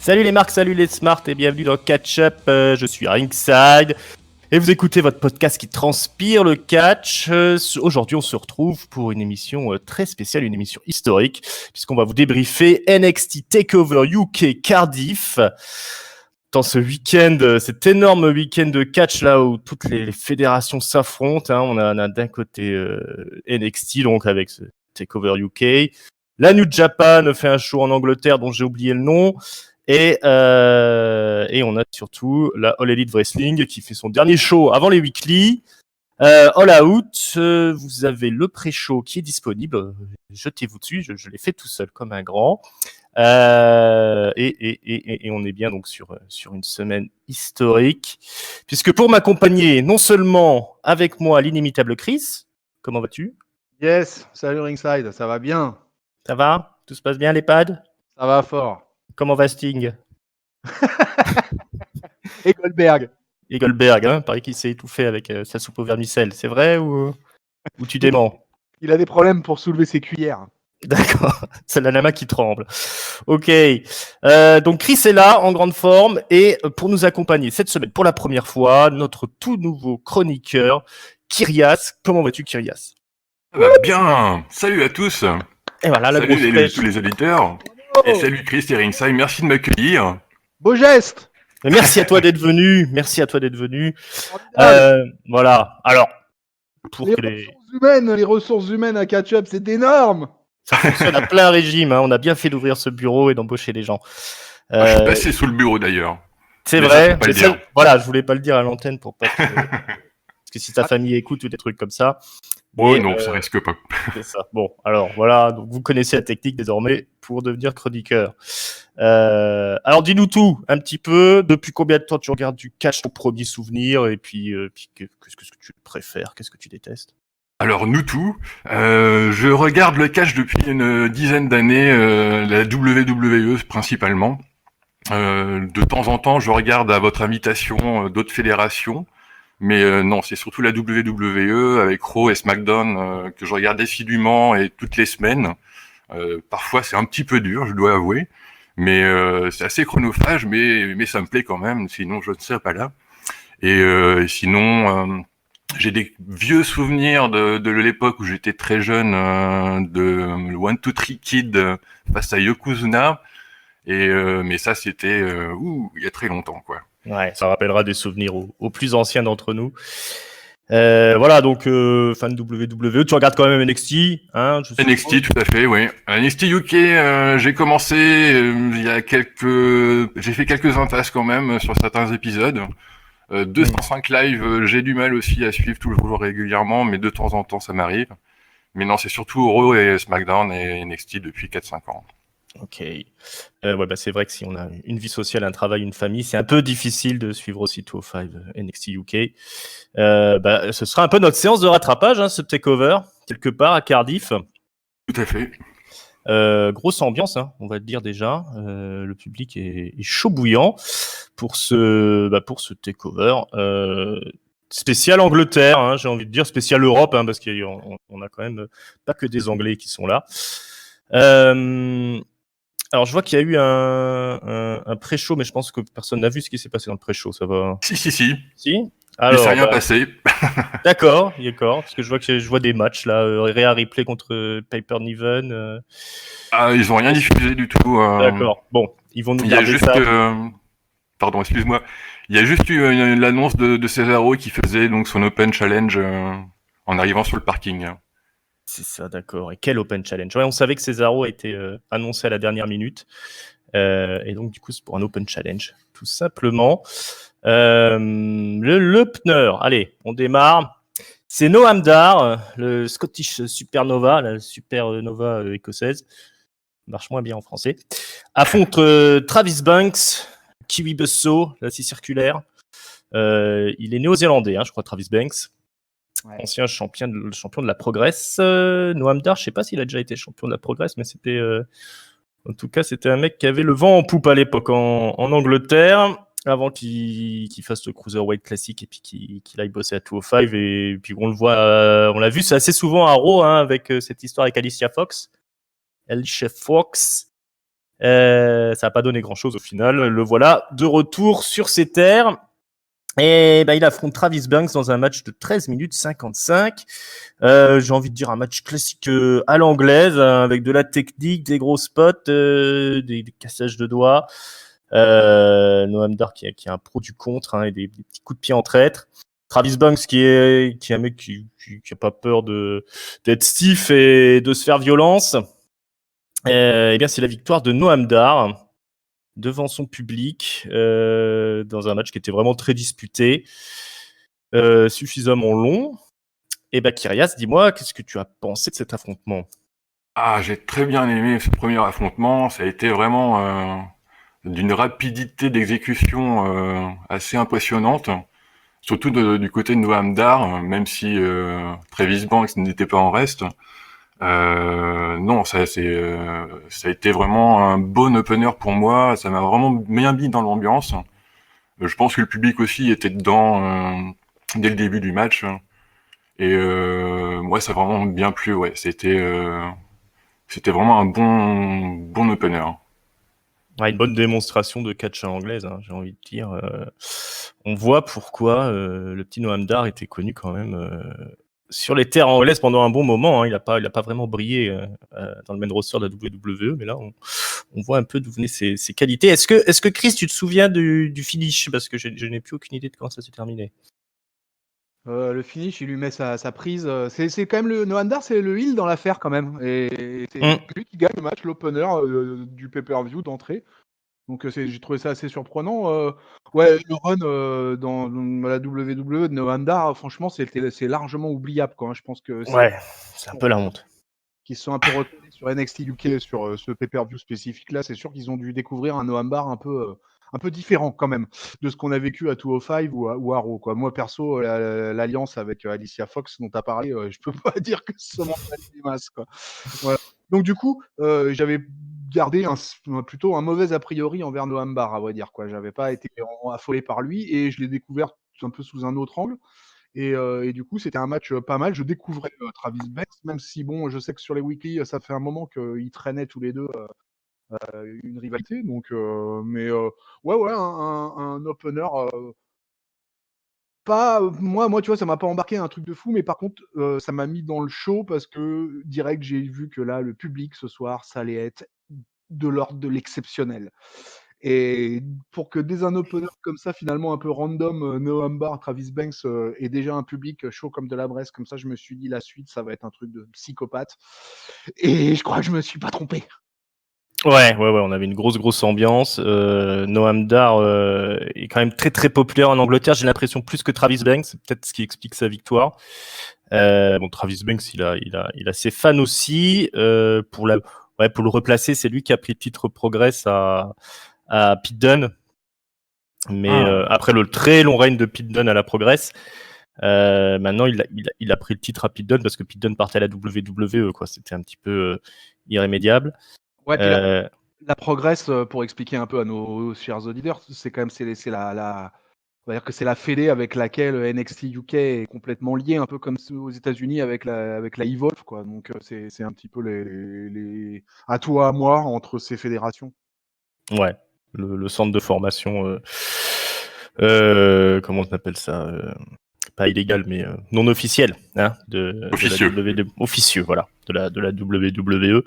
Salut les marques, salut les smarts et bienvenue dans Catch Up. Je suis Ringside et vous écoutez votre podcast qui transpire le catch. Aujourd'hui, on se retrouve pour une émission très spéciale, une émission historique, puisqu'on va vous débriefer NXT TakeOver UK Cardiff. Dans ce week-end, cet énorme week-end de catch là où toutes les fédérations s'affrontent, hein, on a d'un côté NXT donc avec ce TakeOver UK, la New Japan fait un show en Angleterre dont j'ai oublié le nom. Et on a surtout la All Elite Wrestling qui fait son dernier show avant les weekly. All Out, vous avez le pré-show qui est disponible. Jetez-vous dessus, je l'ai fait tout seul comme un grand. Et on est bien donc sur une semaine historique. Puisque pour m'accompagner, non seulement avec moi, l'inimitable Chris, comment vas-tu ? Yes, salut Ringside, ça va bien. Ça va ? Tout se passe bien les pads ? Ça va fort. Comment va Sting ? Et Goldberg. Et Goldberg, hein, paraît qu'il s'est étouffé avec sa soupe au vermicelle. C'est vrai ou tu démens ? Il a des problèmes pour soulever ses cuillères. D'accord, c'est la main qui tremble. Ok, donc Chris est là en grande forme et pour nous accompagner cette semaine pour la première fois, notre tout nouveau chroniqueur, Kyrias. Comment vas-tu Kyrias ? Bien, salut à tous. Et voilà, la grosse Salut tous les auditeurs. Et salut Chris et Ringside, merci de m'accueillir. Beau geste. Merci à toi d'être venu. Voilà, alors, pour que les ressources humaines à catch-up, c'est énorme. Ça fonctionne à plein régime, hein. On a bien fait d'ouvrir ce bureau et d'embaucher les gens. Je suis passé sous le bureau d'ailleurs. C'est mais vrai. Voilà, je voulais pas le dire à l'antenne pour pas parce que si ta famille écoute ou des trucs comme ça. Oh non, ça risque pas. C'est ça. Bon, alors voilà, donc vous connaissez la technique désormais pour devenir chroniqueur. Alors dis-nous tout, un petit peu. Depuis combien de temps tu regardes du catch, ton premier souvenir, et puis qu'est-ce que tu préfères, qu'est-ce que tu détestes ? Alors nous tout, je regarde le catch depuis une dizaine d'années, la WWE principalement. De temps en temps, je regarde à votre invitation d'autres fédérations, mais non, c'est surtout la WWE avec Raw et SmackDown que je regarde assidûment et toutes les semaines. Parfois, c'est un petit peu dur, je dois avouer, mais c'est assez chronophage, mais ça me plaît quand même. Sinon, je ne serais pas là. Et sinon. J'ai des vieux souvenirs de l'époque où j'étais très jeune, de One Two Three Kid face à Yokozuna, mais ça c'était il y a très longtemps quoi. Ouais, ça rappellera des souvenirs aux plus anciens d'entre nous. Voilà, donc fan de WWE, tu regardes quand même NXT, hein, NXT tout à fait, oui. NXT UK, j'ai commencé j'ai fait quelques impasses quand même sur certains épisodes. 205 live, j'ai du mal aussi à suivre toujours régulièrement, mais de temps en temps ça m'arrive. Mais non, c'est surtout Raw et SmackDown et NXT depuis 4-5 ans. Ok. C'est vrai que si on a une vie sociale, un travail, une famille, c'est un peu difficile de suivre aussi 205 NXT UK. Ce sera un peu notre séance de rattrapage, hein, ce takeover, quelque part à Cardiff. Tout à fait. Grosse ambiance, hein, on va le dire déjà. Le public est chaud bouillant pour ce takeover. Spécial Angleterre, hein, j'ai envie de dire spécial Europe, hein, parce qu'on a quand même pas que des Anglais qui sont là. Alors je vois qu'il y a eu un pré-show, mais je pense que personne n'a vu ce qui s'est passé dans le pré-show. Ça va ? Si. Si ? Alors, il s'est rien passé. D'accord, parce que je vois des matchs là, Rhea Ripley contre Piper Niven. Ils ont rien diffusé du tout. D'accord. Bon, ils vont nous garder juste, ça. Pardon, excuse-moi. Il y a juste eu l'annonce de Cesaro qui faisait donc son Open Challenge en arrivant sur le parking. C'est ça, d'accord. Et quel Open Challenge ? Ouais, on savait que Cesaro a été annoncé à la dernière minute. Et donc, du coup, c'est pour un Open Challenge, tout simplement. Le Pneur, allez, on démarre. C'est Noam Dar, le Scottish Supernova, la Supernova écossaise, marche moins bien en français, affronte Travis Banks, Kiwi Buzzsaw, la scie circulaire. Il est néo-zélandais, je crois, Travis Banks. Ouais. Ancien champion de la Progress. Noam Dar, je sais pas s'il a déjà été champion de la Progress, mais c'était... en tout cas, c'était un mec qui avait le vent en poupe à l'époque en Angleterre, avant qu'il fasse le Cruiserweight classique et puis qu'il aille bosser à 205. Et puis on le voit, on l'a vu, c'est assez souvent à Raw, hein, avec cette histoire avec Alicia Fox. Ça n'a pas donné grand-chose au final. Le voilà de retour sur ses terres. Et il affronte Travis Banks dans un match de 13 minutes 55. J'ai envie de dire un match classique à l'anglaise, avec de la technique, des gros spots, des cassages de doigts. Noam Dar qui est un pro du contre, et des petits coups de pied en traître. Travis Banks qui est un mec qui a pas peur d'être stiff et de se faire violence. Et bien c'est la victoire de Noam Dar devant son public, dans un match qui était vraiment très disputé, suffisamment long. Et Kyrias, dis-moi, qu'est-ce que tu as pensé de cet affrontement ? Ah, j'ai très bien aimé ce premier affrontement. Ça a été vraiment d'une rapidité d'exécution assez impressionnante. Surtout du côté de Noam Dar, même si Travis Banks n'était pas en reste. Non, ça a été vraiment un bon opener pour moi. Ça m'a vraiment bien mis dans l'ambiance. Je pense que le public aussi était dedans dès le début du match. Et moi, ça a vraiment bien plu. Ouais, c'était vraiment un bon opener. Ouais, une bonne démonstration de catch à l'anglaise, j'ai envie de dire. On voit pourquoi le petit Noam Dar était connu quand même sur les terres anglaises pendant un bon moment. Il a pas vraiment brillé dans le main roster de la WWE, mais là on voit un peu d'où venaient ses qualités. Est-ce que Chris, tu te souviens du finish ? Parce que je n'ai plus aucune idée de comment ça s'est terminé. Le finish, il lui met sa prise. C'est quand même le Noam Dar, c'est le heel dans l'affaire quand même. Et c'est lui qui gagne le match, l'opener du pay-per-view d'entrée. Donc j'ai trouvé ça assez surprenant. Ouais, le run dans la WWE de Noam Dar, franchement, c'est largement oubliable, quoi. Je pense que c'est un peu la honte. Qui se sont un peu retenus sur NXT UK sur ce pay-per-view spécifique là, c'est sûr qu'ils ont dû découvrir un Noam Dar un peu différent quand même de ce qu'on a vécu à 205 ou à Raw, quoi. Moi perso, l'alliance avec Alicia Fox dont tu as parlé, je peux pas dire que ce soit des masses, quoi. Voilà. Donc du coup, j'avais gardé plutôt un mauvais a priori envers Noam Dar, à vrai dire, quoi. J'avais pas été affolé par lui et je l'ai découvert un peu sous un autre angle. Et du coup, c'était un match pas mal. Je découvrais Travis Banks, même si bon, je sais que sur les weekly, ça fait un moment qu'ils traînaient tous les deux une rivalité. Donc, ouais, un opener. Pas moi, tu vois, ça m'a pas embarqué un truc de fou, mais par contre, ça m'a mis dans le show parce que direct, j'ai vu que là, le public ce soir, ça allait être de l'ordre de l'exceptionnel. Et pour que dès un opener comme ça, finalement un peu random, Noam Dar, Travis Banks ait déjà un public chaud comme de la braise, comme ça, je me suis dit la suite, ça va être un truc de psychopathe. Et je crois que je me suis pas trompé. Ouais, on avait une grosse ambiance. Noam Dar est quand même très très populaire en Angleterre. J'ai l'impression plus que Travis Banks, c'est peut-être ce qui explique sa victoire. Travis Banks, il a ses fans aussi. Pour le replacer, c'est lui qui a pris le titre Progress à Pete Dunne. Mais après le très long règne de Pete Dunne à la Progress, maintenant il a pris le titre à Pete Dunne parce que Pete Dunne partait à la WWE, quoi. C'était un petit peu irrémédiable. Ouais, la Progress, pour expliquer un peu à nos chers auditeurs, c'est quand même on va dire que c'est la fédé avec laquelle NXT UK est complètement lié, un peu comme aux États-Unis avec la Evolve, quoi. Donc c'est un petit peu les à toi à moi entre ces fédérations. Ouais, le centre de formation, comment on appelle ça, pas illégal, mais non officiel, de Officieux. la officieux, voilà, de la WWE.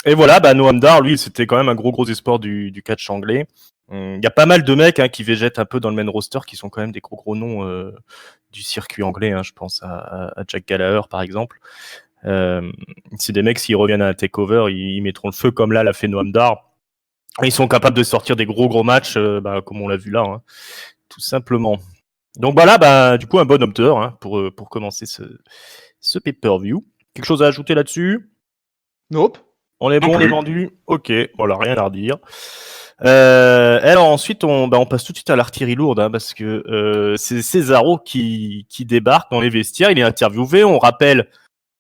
Et voilà, Noam Dar, lui, c'était quand même un gros espoir du catch anglais. Il y a pas mal de mecs qui végètent un peu dans le main roster, qui sont quand même des gros noms du circuit anglais. Je pense à Jack Gallagher, par exemple. C'est des mecs, s'ils reviennent à un takeover, ils mettront le feu comme là l'a fait Noam Dar. Ils sont capables de sortir des gros matchs, comme on l'a vu là, tout simplement. Donc là, du coup, un bon opener pour commencer ce pay-per-view. Quelque chose à ajouter là-dessus ? Nope. On est bon, on est vendu. Ok, voilà, rien à redire. Alors ensuite, on passe tout de suite à l'artillerie lourde, parce que c'est Cesaro qui débarque dans les vestiaires. Il est interviewé. On rappelle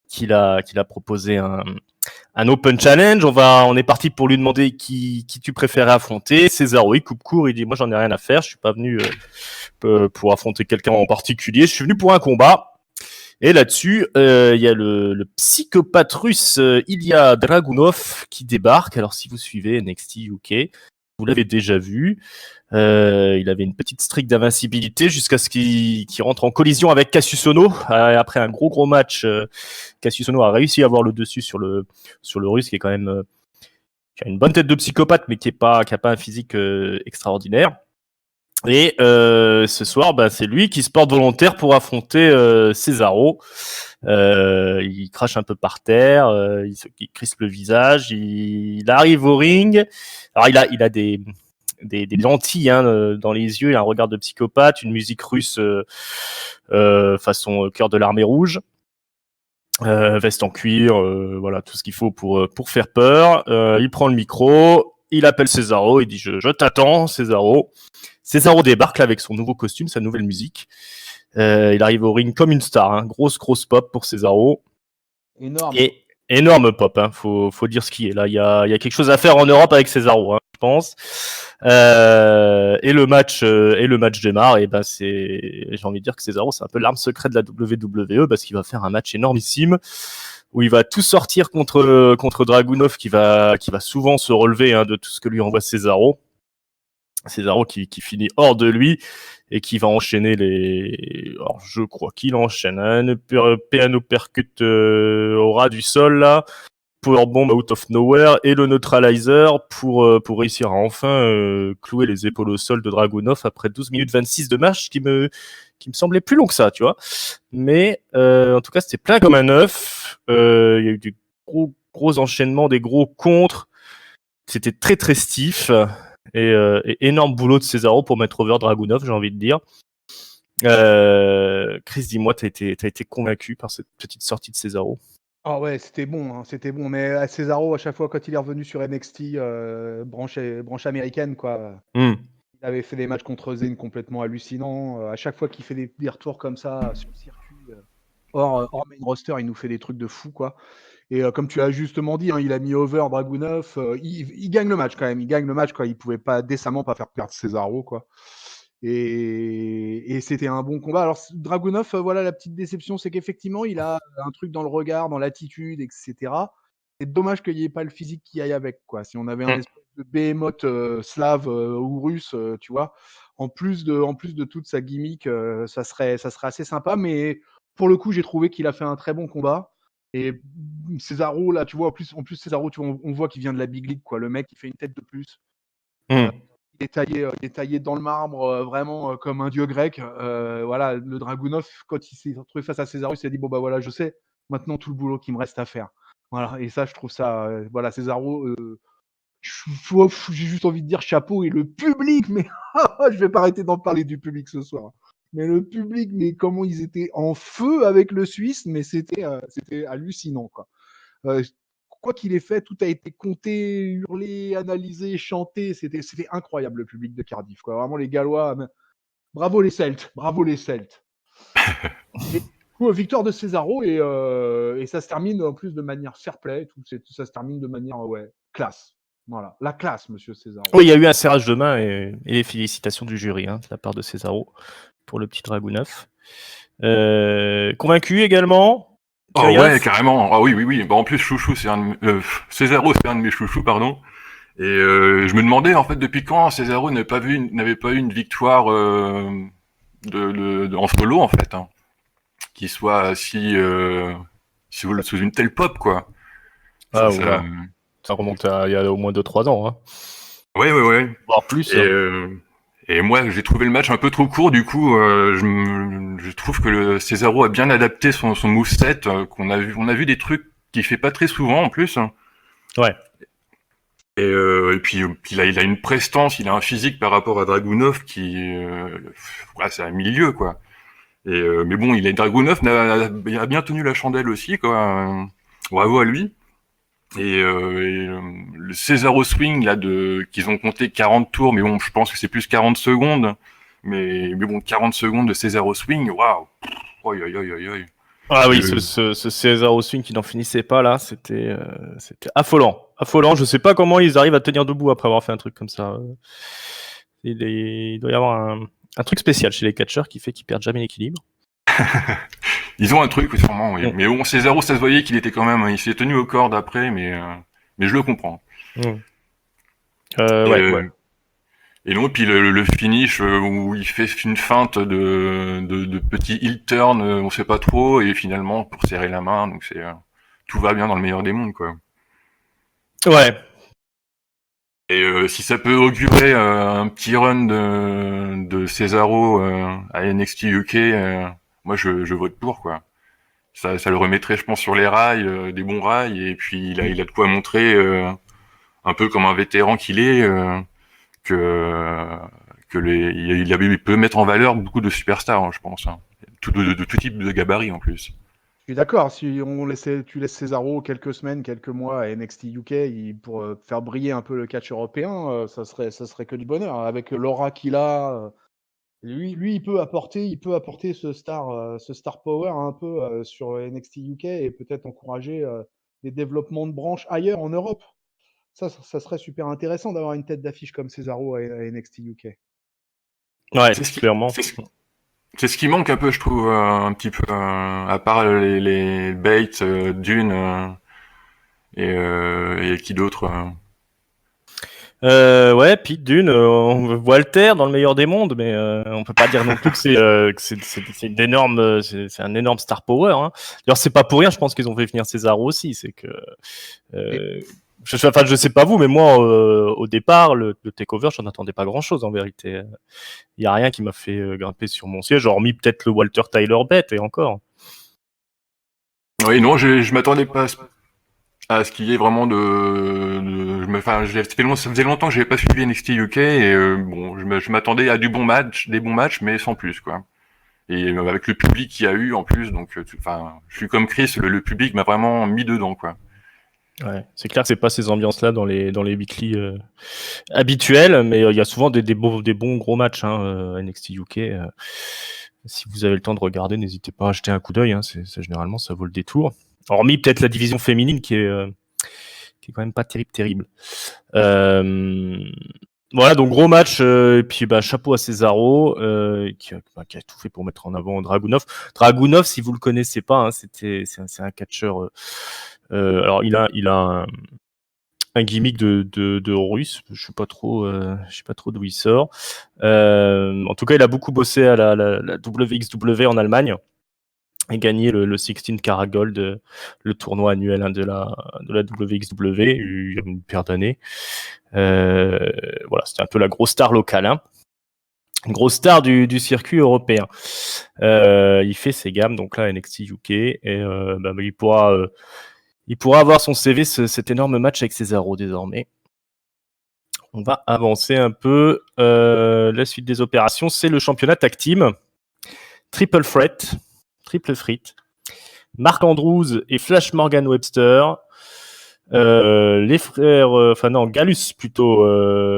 qu'il a proposé un open challenge. On est parti pour lui demander qui tu préférais affronter. Cesaro, il coupe court. Il dit moi j'en ai rien à faire. Je suis pas venu pour affronter quelqu'un en particulier. Je suis venu pour un combat. Et là-dessus, il y a le psychopathe russe Ilya Dragunov qui débarque. Alors, si vous suivez NXT UK, vous l'avez déjà vu. Il avait une petite streak d'invincibilité jusqu'à ce qu'il rentre en collision avec Cassius Ohno. Après un gros match, Cassius Ohno a réussi à avoir le dessus sur le russe, qui est quand même qui a une bonne tête de psychopathe, mais qui a pas un physique extraordinaire. Et ce soir, c'est lui qui se porte volontaire pour affronter Cesaro. Il crache un peu par terre, il crispe le visage, il arrive au ring. Alors il a des lentilles dans les yeux, il a un regard de psychopathe, une musique russe façon cœur de l'armée rouge. Veste en cuir, voilà tout ce qu'il faut pour faire peur. Il prend le micro, il appelle Cesaro, il dit je t'attends Cesaro. Cesaro débarque là avec son nouveau costume, sa nouvelle musique. Il arrive au ring comme une star, grosse pop pour Cesaro. Énorme. Et énorme pop, faut dire ce qui est. Là, il y a quelque chose à faire en Europe avec Cesaro, je pense. Et le match démarre. Et j'ai envie de dire que Cesaro, c'est un peu l'arme secrète de la WWE parce qu'il va faire un match énormissime où il va tout sortir contre Dragunov qui va souvent se relever de tout ce que lui envoie Cesaro. Cesaro qui finit hors de lui et qui va enchaîner alors je crois qu'il enchaîne un piano percute au ras du sol là, powerbomb out of nowhere et le neutralizer pour réussir à enfin clouer les épaules au sol de Dragunov après 12 minutes 26 de match qui me semblait plus long que ça, tu vois. Mais en tout cas, c'était plein comme un œuf. Il y a eu des gros enchaînements, des gros contres. C'était très stiff. Et énorme boulot de Cesaro pour mettre over Dragunov, j'ai envie de dire. Chris, dis-moi, t'as été convaincu par cette petite sortie de Cesaro? Ah ouais, c'était bon. Mais Cesaro, à chaque fois quand il est revenu sur NXT, branche américaine, quoi. Il avait fait des matchs contre Zayn complètement hallucinants. À chaque fois qu'il fait des retours comme ça sur le circuit, hors main roster, il nous fait des trucs de fou, quoi. Et comme tu as justement dit, il a mis over Dragunov. Il gagne le match quand même. Il gagne le match, quoi. Il pouvait pas décemment pas faire perdre Cesaro, quoi. Et c'était un bon combat. Alors Dragunov, voilà la petite déception, c'est qu'effectivement il a un truc dans le regard, dans l'attitude, etc. C'est dommage qu'il n'y ait pas le physique qui aille avec, quoi. Si on avait un espèce de behemoth slave ou russe, tu vois, en plus de toute sa gimmick, ça serait assez sympa. Mais pour le coup, j'ai trouvé qu'il a fait un très bon combat. Et Cesaro, là, tu vois, en plus Cesaro, tu vois, on voit qu'il vient de la big league, quoi. Le mec, il fait une tête de plus. Il est taillé dans le marbre, vraiment comme un dieu grec. Voilà, le Dragunov, quand il s'est retrouvé face à Cesaro, il s'est dit bon bah voilà, je sais maintenant tout le boulot qu'il me reste à faire. Voilà, et ça, je trouve ça, voilà, Cesaro. J'ai juste envie de dire chapeau, et le public, mais je vais pas arrêter d'en parler du public ce soir. Mais le public, mais comment ils étaient en feu avec le Suisse, mais c'était hallucinant, quoi. Quoi qu'il ait fait, tout a été compté, hurlé, analysé, chanté. C'était incroyable, le public de Cardiff, quoi. Vraiment, les Gallois. Bravo les Celtes. Et, du coup, victoire de Cesaro, et ça se termine en plus de manière fair play. Ça se termine de manière classe. Voilà, la classe, monsieur Cesaro. Oui, il y a eu un serrage de main et les félicitations du jury de la part de Cesaro pour le petit Dragunov. Convaincu également? Oh ouais, carrément. Ah oui. Bah, en plus, chouchou, Cesaro, c'est un de mes chouchous, pardon. Et je me demandais en fait depuis quand Cesaro n'avait pas eu une victoire en solo en fait, qui soit sous une telle pop, quoi. Ah ouais. Ça remonte à il y a au moins 2-3 ans. Ouais. Voire plus. Et moi, j'ai trouvé le match un peu trop court, du coup, je trouve que Cesaro a bien adapté son moveset, on a vu des trucs qu'il fait pas très souvent en plus. Ouais. Et puis il a une prestance, il a un physique par rapport à Dragunov qui, c'est un milieu, quoi. Et mais bon, Dragunov a bien tenu la chandelle aussi, quoi. Bravo à lui. Et le Cesaro Swing là qu'ils ont compté 40 tours, mais bon, je pense que c'est plus 40 secondes. Mais bon, 40 secondes de Cesaro Swing, waouh. Ah oui, ce Cesaro Swing qui n'en finissait pas là, c'était affolant. Je sais pas comment ils arrivent à tenir debout après avoir fait un truc comme ça. Il doit y avoir un truc spécial chez les catcheurs qui fait qu'ils perdent jamais l'équilibre. Ils ont un truc, sûrement, oui. Mais bon, Cesaro, ça se voyait qu'il était quand même, il s'est tenu aux cordes après, mais je le comprends. Ouais. Et non, puis le finish où il fait une feinte de petit heel turn, on sait pas trop, et finalement pour serrer la main, donc tout va bien dans le meilleur des mondes, quoi. Ouais. Et si ça peut augurer un petit run de Cesaro à NXT UK, moi je vote pour, quoi. Ça le remettrait, je pense, sur les rails, des bons rails, et puis il a de quoi montrer, un peu comme un vétéran qu'il est, que il peut mettre en valeur beaucoup de superstars, hein, je pense, hein. De tout type de gabarit en plus. Je suis d'accord, si tu laisses Cesaro quelques semaines, quelques mois à NXT UK pour faire briller un peu le catch européen, ça serait que du bonheur. Avec l'aura qu'il a, lui il peut apporter ce star power un peu sur NXT UK et peut-être encourager des développements de branches ailleurs en Europe. Ça serait super intéressant d'avoir une tête d'affiche comme Cesaro à NXT UK. Ouais, C'est ce qui, clairement. c'est ce qui manque un peu, je trouve, un petit peu, à part les Bates, Dune, et qui d'autre. Ouais, Pete Dune, Walter dans le meilleur des mondes, mais on peut pas dire non plus que c'est une énorme, c'est un énorme star power. Hein. D'ailleurs, c'est pas pour rien, je pense qu'ils ont fait venir Cesaro aussi. C'est que, je sais pas vous, mais moi, au départ, le takeover, j'en attendais pas grand chose en vérité. Il y a rien qui m'a fait grimper sur mon siège, hormis peut-être le Walter Tyler Bet et encore. Oui, non, je m'attendais pas à ce qu'il y ait vraiment ça faisait longtemps que j'avais pas suivi NXT UK et bon, je m'attendais à des bons matchs, mais sans plus, quoi. Et avec le public qu'il y a eu en plus, donc, je suis comme Chris, le public m'a vraiment mis dedans, quoi. Ouais, c'est clair que c'est pas ces ambiances-là dans les weekly habituels, mais il y a souvent des bons gros matchs NXT UK. Si vous avez le temps de regarder, n'hésitez pas à jeter un coup d'œil. Hein, généralement, ça vaut le détour. Hormis peut-être la division féminine qui est quand même pas terrible. Voilà, donc gros match, et puis chapeau à Cesaro, qui a tout fait pour mettre en avant Dragunov. Dragunov, si vous le connaissez pas, hein, c'est un catcheur. Alors il a un gimmick de russe, je sais pas trop d'où il sort. En tout cas, il a beaucoup bossé à la WXW en Allemagne et gagné le 16 Carat Gold, le tournoi annuel de la WXW il y a une paire d'années. Voilà, c'était un peu la grosse star locale, hein. Une grosse star du circuit européen. Il fait ses gammes donc là NXT UK et il pourra avoir son CV cet énorme match avec Cesaro désormais. On va avancer un peu. La suite des opérations, c'est le championnat tag team. Triple Threat. Mark Andrews et Flash Morgan Webster. Les frères, Gallus plutôt,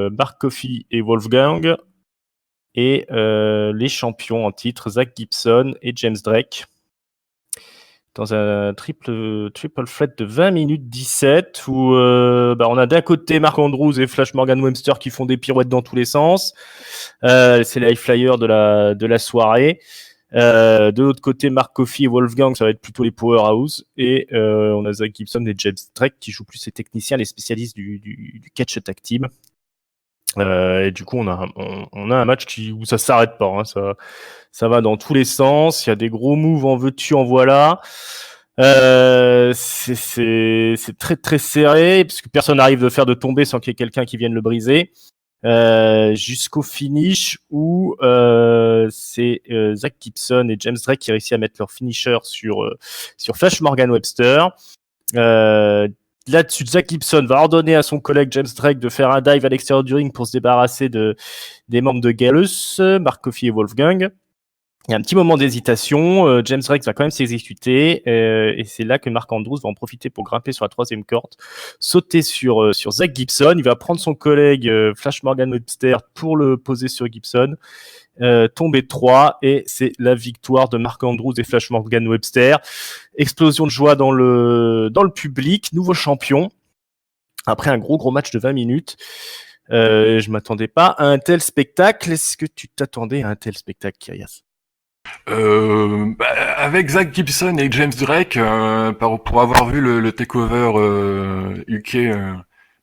Mark Coffey et Wolfgang. Et les champions en titre, Zach Gibson et James Drake. Dans un triple threat de 20 minutes 17 où on a d'un côté Mark Andrews et Flash Morgan Webster qui font des pirouettes dans tous les sens. C'est les high flyers de la soirée. De l'autre côté, Mark Coffey et Wolfgang, ça va être plutôt les powerhouse. Et on a Zach Gibson et James Drake qui jouent plus les techniciens, les spécialistes du catch tag team. Et du coup, on a un match où ça s'arrête pas. Hein, ça va dans tous les sens. Il y a des gros moves en veux-tu, en voilà. C'est très très serré parce que personne n'arrive de faire de tomber sans qu'il y ait quelqu'un qui vienne le briser. Jusqu'au finish où c'est Zach Gibson et James Drake qui réussissent à mettre leur finisher sur Flash Morgan Webster. Là-dessus, Zach Gibson va ordonner à son collègue James Drake de faire un dive à l'extérieur du ring pour se débarrasser des membres de Gallus, Mark Coffey et Wolfgang. Il y a un petit moment d'hésitation. James Drake va quand même s'exécuter et c'est là que Mark Andrews va en profiter pour grimper sur la troisième corde, sauter sur Zach Gibson. Il va prendre son collègue Flash Morgan Webster pour le poser sur Gibson. Tomber 3 et c'est la victoire de Mark Andrews et Flash Morgan Webster. Explosion de joie dans le public, nouveau champion après un gros match de 20 minutes. Je m'attendais pas à un tel spectacle. Est-ce que tu t'attendais à un tel spectacle, Kyrias? Avec Zach Gibson et James Drake, pour avoir vu le takeover UK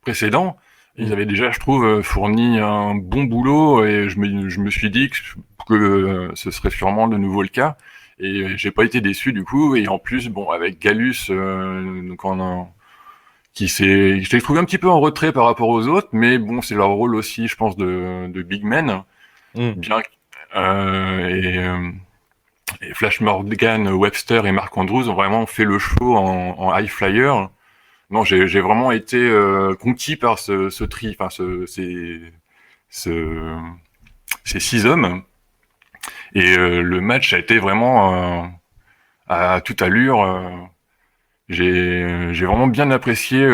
précédent, ils avaient déjà, je trouve, fourni un bon boulot et je me suis dit que ce serait sûrement de nouveau le cas. Et j'ai pas été déçu du coup. Et en plus, bon, avec Gallus, donc je l'ai trouvé un petit peu en retrait par rapport aux autres, mais bon, c'est leur rôle aussi, je pense, de big man, Mm. bien que- et Flash Morgan, Webster et Mark Andrews ont vraiment fait le show en high flyer. Non, j'ai vraiment été conquis par ce tri, enfin ce- ces 6 hommes. Et le match a été vraiment à toute allure. J'ai vraiment bien apprécié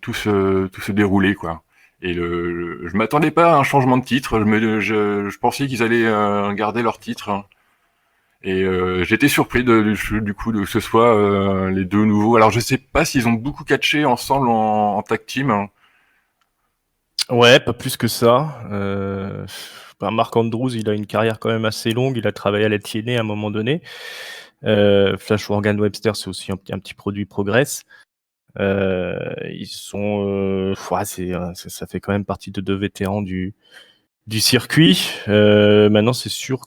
tout ce déroulé, quoi. Et je m'attendais pas à un changement de titre. Je pensais qu'ils allaient garder leur titre. Et j'étais surpris du coup de que ce soit les deux nouveaux. Alors je sais pas s'ils ont beaucoup catché ensemble en tag team, hein. Ouais, pas plus que ça. Mark Andrews, il a une carrière quand même assez longue. Il a travaillé à la TNA à un moment donné. Flash Morgan Webster, c'est aussi un petit produit Progress. Ils sont, ça fait quand même partie de 2 vétérans du circuit. Maintenant, c'est sûr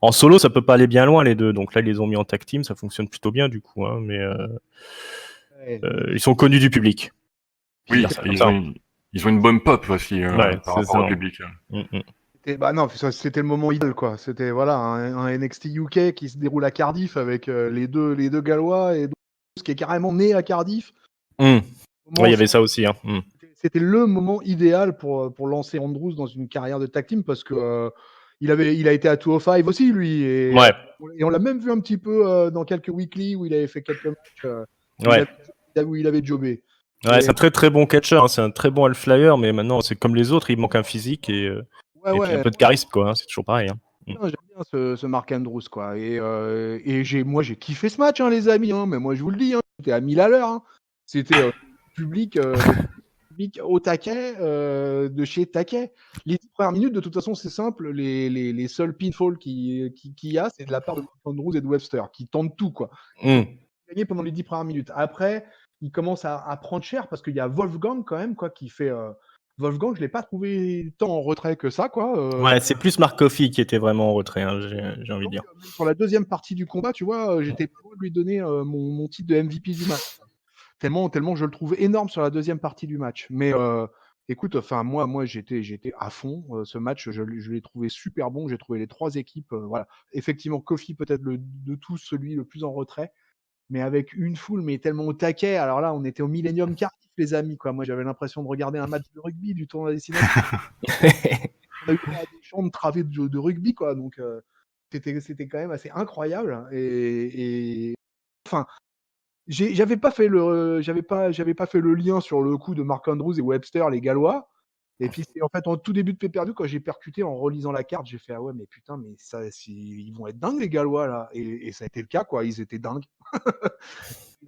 en solo, ça peut pas aller bien loin les deux. Donc là, ils les ont mis en tag team, ça fonctionne plutôt bien du coup. Hein, mais Ouais, ils sont connus du public. Je vais Oui, dire ça comme ça. ils ont une bonne pop aussi Ouais, par c'est rapport ça. au public. Mm, mm. Bah non, c'était le moment idéal, quoi. C'était voilà un NXT UK qui se déroule à Cardiff avec les deux Gallois et ce qui est carrément né à Cardiff. Mm. Ouais, il Moment, y avait ça aussi. Hein. Mm. c'était le moment idéal pour lancer Andrews dans une carrière de tag team parce que il a été à 205 aussi lui Ouais, et on l'a même vu un petit peu dans quelques weekly où il avait fait quelques matchs ouais. où il avait jobé. Ouais, Et c'est un très très bon catcher, hein. C'est un très bon high flyer, mais maintenant c'est comme les autres, il manque un physique ouais et puis un ouais, peu de charisme, quoi. Hein. C'est toujours pareil. Hein. Mm. non, j'aime bien ce Mark Andrews quoi et j'ai kiffé ce match hein, les amis hein, mais moi je vous le dis hein, c'était à 1000 à l'heure hein. C'était public public au taquet de chez taquet. Les 10 premières minutes de toute façon c'est simple, les seuls pinfalls qu'il y a c'est de la part de Mark Andrews et de Webster qui tentent tout quoi. Mm. Gagner pendant les 10 premières minutes. Après il commence à prendre cher parce qu'il y a Wolfgang quand même quoi qui fait Wolfgang je l'ai pas trouvé tant en retrait que ça quoi. Ouais, c'est plus Mark Coffey qui était vraiment en retrait, hein, j'ai envie de dire. Même sur la deuxième partie du combat, tu vois, j'étais pas loin de lui donner mon titre de MVP du match. Tellement je le trouve énorme sur la deuxième partie du match. Mais écoute, enfin moi j'étais à fond. Ce match, je l'ai trouvé super bon. J'ai trouvé les trois équipes, voilà. Effectivement, Kofi peut-être de tous celui le plus en retrait, mais avec une foule mais tellement au taquet. Alors là, on était au Millennium Cardiff, les amis, quoi. Moi, j'avais l'impression de regarder un match de rugby du tournoi destination. On a eu droit à des champs de travées de rugby, quoi. Donc c'était quand même assez incroyable. Et enfin, j'avais pas fait le lien sur le coup de Mark Andrews et Webster, les Gallois. Et puis c'est en fait en tout début de pay-per-view quand j'ai percuté en relisant la carte, j'ai fait ah ouais mais putain mais ça ils vont être dingues les Gallois là et ça a été le cas quoi, ils étaient dingues.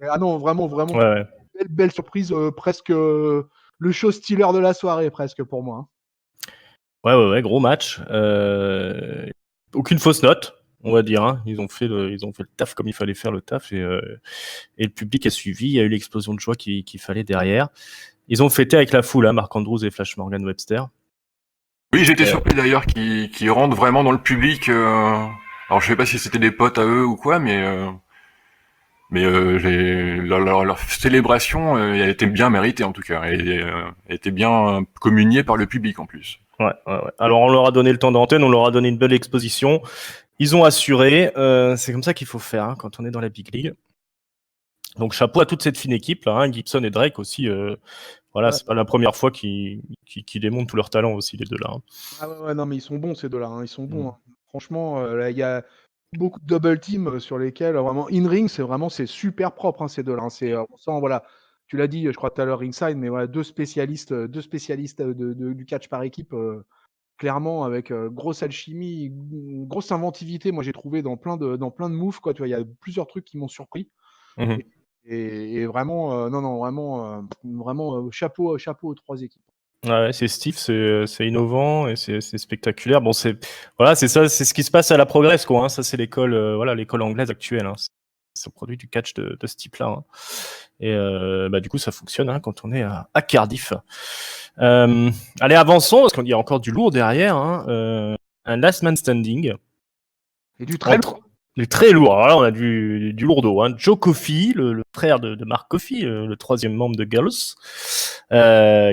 Ah non vraiment Ouais, ouais. belle surprise presque le show stealer de la soirée presque pour moi. Hein. Ouais, gros match. Aucune fausse note, on va dire. Hein. Ils ont fait le taf comme il fallait faire le taf et le public a suivi. Il y a eu l'explosion de joie qu'il fallait derrière. Ils ont fêté avec la foule, hein, Mark Andrews et Flash Morgan Webster. Oui, j'étais surpris d'ailleurs qu'ils rentrent vraiment dans le public. Alors je sais pas si c'était des potes à eux ou quoi, mais leur célébration, elle était bien méritée en tout cas. Elle était bien communiée par le public en plus. Ouais. Alors on leur a donné le temps d'antenne, on leur a donné une belle exposition. Ils ont assuré. C'est comme ça qu'il faut faire hein, quand on est dans la Big League. Donc chapeau à toute cette fine équipe là, hein, Gibson et Drake aussi. Voilà, Ouais. c'est pas la première fois qu'ils démontrent tout leur talent aussi les deux là. Hein. Ah ouais, non mais ils sont bons ces deux-là, hein, ils sont bons. Hein. Franchement, là il y a beaucoup de double team sur lesquels vraiment in-ring c'est super propre hein, ces deux-là. Hein. On sent voilà, tu l'as dit je crois tout à l'heure ringside, mais voilà deux spécialistes du catch par équipe clairement avec grosse alchimie, grosse inventivité. Moi j'ai trouvé dans plein de moves quoi. Tu vois il y a plusieurs trucs qui m'ont surpris Mhm. et vraiment non vraiment chapeau aux trois équipes. Ouais, c'est Steve, c'est innovant et c'est spectaculaire. Bon, voilà, c'est ça, c'est ce qui se passe à la Progress, quoi. Hein. Ça, c'est l'école, voilà, l'école anglaise actuelle. Hein. C'est produit du catch de ce type-là. Hein. Et bah, du coup, ça fonctionne hein, quand on est à Cardiff. Allez, avançons parce qu'il y a encore du lourd derrière. Hein. Un Last Man Standing. Et du très Entre... Du très lourd. Alors là, on a du lourdeau. Hein. Joe Coffey, le frère de Mark Coffey, le troisième membre de Gallus,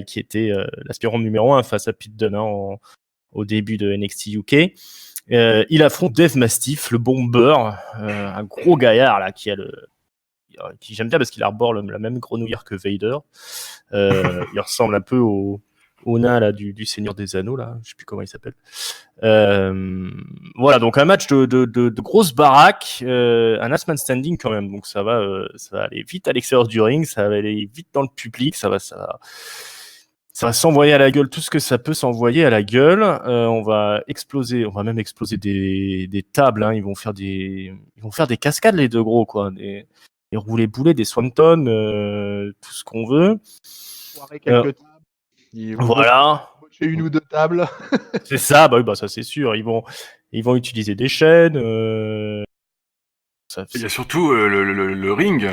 qui était l'aspirant numéro 1 face à Pete Dunne au début de NXT UK. Il affronte Dave Mastiff, le bomber, un gros gaillard là qui j'aime bien parce qu'il arbore la même grenouillère que Vader. Il ressemble un peu au nain là du Seigneur des Anneaux là, je sais plus comment il s'appelle. Voilà, donc un match de grosse baraque, un last man standing quand même, donc ça va aller vite à l'extérieur du ring, ça va aller vite dans le public, ça va s'envoyer à la gueule tout ce que ça peut s'envoyer à la gueule. On va même exploser des tables. Hein. Ils vont faire des cascades les deux gros quoi, des roulés boulets, des swanton, tout ce qu'on veut. Quelques tables. Voilà. J'ai une ou deux tables. C'est ça, bah oui, bah ça c'est sûr. Ils vont utiliser des chaînes. Il y a surtout le ring,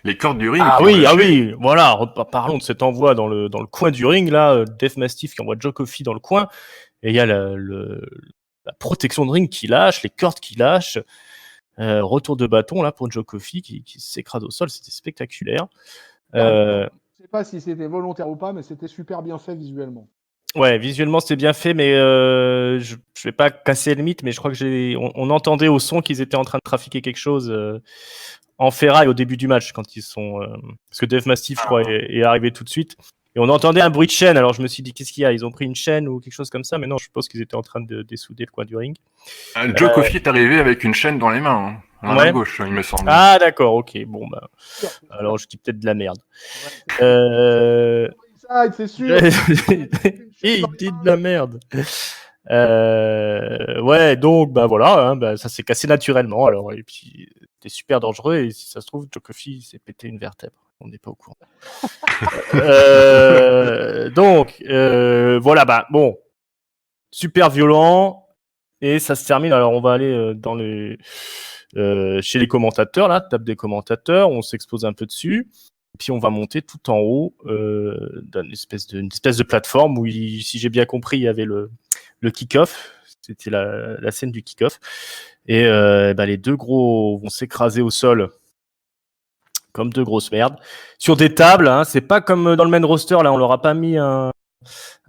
les cordes du ring. Ah oui, voilà. Parlons de cet envoi dans le coin du ring là, Dave Mastiff qui envoie Joe Coffey dans le coin, et il y a la protection de ring qui lâche, les cordes qui lâchent. Retour de bâton là pour Joe Coffey qui s'écrase au sol, c'était spectaculaire. Je sais pas si c'était volontaire ou pas, mais c'était super bien fait visuellement. Ouais, visuellement c'était bien fait, mais je vais pas casser le mythe, mais je crois que on entendait au son qu'ils étaient en train de trafiquer quelque chose en ferraille au début du match quand ils sont parce que Dave Mastiff je crois est arrivé tout de suite et on entendait un bruit de chaîne. Alors je me suis dit qu'est-ce qu'il y a, ils ont pris une chaîne ou quelque chose comme ça, mais non, je pense qu'ils étaient en train de dessouder le coin du ring. Joe Coffey est arrivé avec une chaîne dans les mains, à la gauche, il me semble. Ah d'accord, ok, bon bah alors je dis peut-être de la merde. C'est sûr. Il dit de la merde. Ouais, donc bah voilà, hein, bah, ça s'est cassé naturellement. Alors et puis c'était super dangereux et si ça se trouve, Joe Coffey s'est pété une vertèbre. On n'est pas au courant. Donc voilà, bah bon, super violent et ça se termine. Alors on va aller dans chez les commentateurs là, table des commentateurs, on s'expose un peu dessus. Puis on va monter tout en haut d'une espèce de plateforme où, si j'ai bien compris, il y avait le kick-off. C'était la scène du kick-off. Et les deux gros vont s'écraser au sol comme deux grosses merdes. Sur des tables, hein, c'est pas comme dans le main roster, là, on leur a pas mis un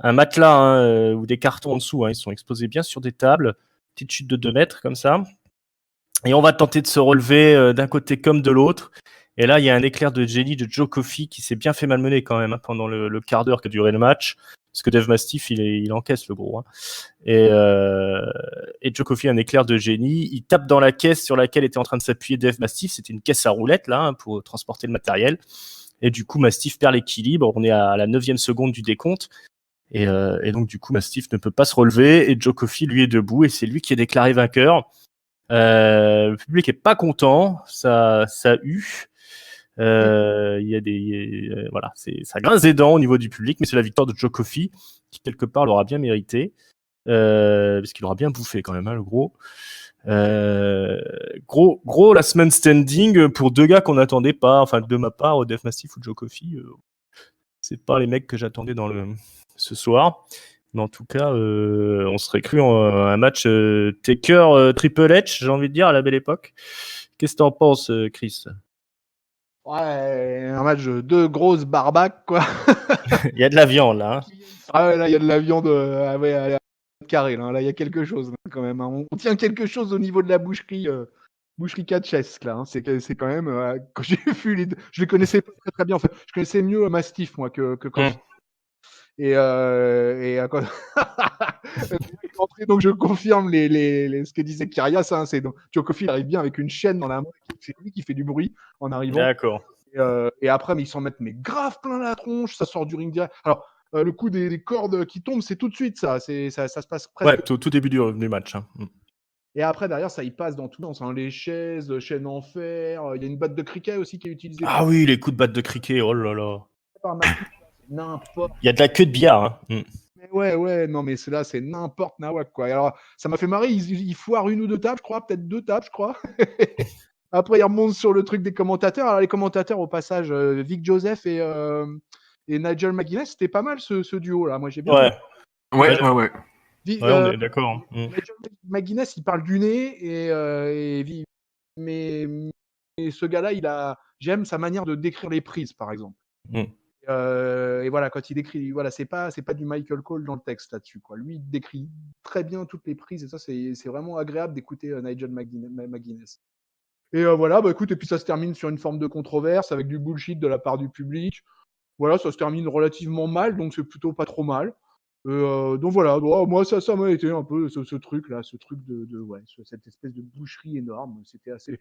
matelas hein, ou des cartons en dessous. Hein, ils sont exposés bien sur des tables. Petite chute de 2 mètres comme ça. Et on va tenter de se relever d'un côté comme de l'autre. Et là, il y a un éclair de génie de Joe Coffey qui s'est bien fait malmener quand même hein, pendant le quart d'heure qu'a duré le match. Parce que Dave Mastiff, il encaisse le gros. Hein. Et Joe Coffey a un éclair de génie. Il tape dans la caisse sur laquelle était en train de s'appuyer Dave Mastiff. C'était une caisse à roulettes là hein, pour transporter le matériel. Et du coup, Mastiff perd l'équilibre. On est à la 9e seconde du décompte. Et donc, du coup, Mastiff ne peut pas se relever. Et Joe Coffey, lui, est debout. Et c'est lui qui est déclaré vainqueur. Le public est pas content. Ça hue. Il y a voilà, ça grince des dents au niveau du public, mais c'est la victoire de Joe Coffey qui quelque part l'aura bien mérité, parce qu'il aura bien bouffé quand même, hein, le gros. Gros last man standing pour deux gars qu'on n'attendait pas, enfin de ma part, Dave Mastiff ou Joe Coffey, c'est pas les mecs que j'attendais ce soir. Mais en tout cas, on serait cru en un match Taker Triple H, j'ai envie de dire, à la belle époque. Qu'est-ce que t'en penses, Chris? Ouais, un match de deux grosses barbaques, quoi. Il y a de la viande, là. Hein. Ah ouais, là, il y a de la viande à carré, là. Là, il y a quelque chose, là, quand même. Hein. On tient quelque chose au niveau de la boucherie catchesque, là. Hein. C'est quand même... quand j'ai vu les deux... Je les connaissais pas très, très bien, en fait. Je connaissais mieux Mastiff, moi, que Coffey. Et quand... donc je confirme ce que disait Kyrias, hein, c'est donc Joe Coffey arrive bien avec une chaîne dans la main, c'est lui qui fait du bruit en arrivant. D'accord. Et après, mais ils s'en mettent grave plein la tronche, ça sort du ring direct. Alors le coup des cordes qui tombent, c'est tout de suite ça se passe presque. Ouais, tout début du match. Hein. Et après derrière, ça y passe dans tout dans les chaises, chaînes en fer. Il y a une batte de cricket aussi qui est utilisée. Ah oui, les coups de batte de cricket, oh là là. n'importe. Il y a de la queue de billard. Hein. Mais ouais, non, mais cela, c'est n'importe nawak, quoi. Et alors, ça m'a fait marrer, ils foirent une ou deux tables, je crois, peut-être 2 tables, je crois. Après, ils remontent sur le truc des commentateurs. Alors, les commentateurs, au passage, Vic Joseph et Nigel McGuinness, c'était pas mal ce duo-là. Moi, j'ai bien aimé. Ouais. Ouais, on est d'accord. Nigel McGuinness, il parle du nez mais ce gars-là, j'aime sa manière de décrire les prises, par exemple. Et voilà, quand il décrit, voilà, c'est pas du Michael Cole dans le texte là-dessus, quoi. Lui, il décrit très bien toutes les prises et ça, c'est vraiment agréable d'écouter Nigel McGuinness. Et voilà, bah écoute, et puis ça se termine sur une forme de controverse avec du bullshit de la part du public. Voilà, ça se termine relativement mal, donc c'est plutôt pas trop mal. Donc voilà, moi ça m'a été un peu ce truc là, cette espèce de boucherie énorme. C'était assez,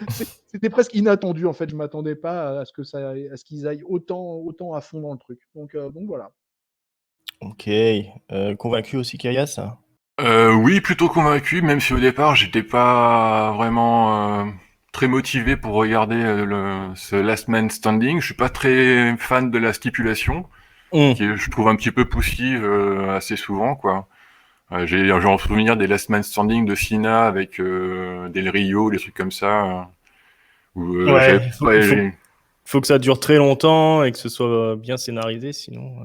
c'était presque inattendu en fait. Je m'attendais pas à ce qu'ils aillent autant à fond dans le truc. Donc voilà. Ok, convaincu aussi Kayas. Oui, plutôt convaincu, même si au départ j'étais pas vraiment très motivé pour regarder ce Last Man Standing. Je suis pas très fan de la stipulation, qui je trouve un petit peu poussive assez souvent, quoi. J'ai en souvenir des Last Man Standing de Cena avec Del Rio, des trucs comme ça. Où, Ouais, faut que ça dure très longtemps et que ce soit bien scénarisé, sinon.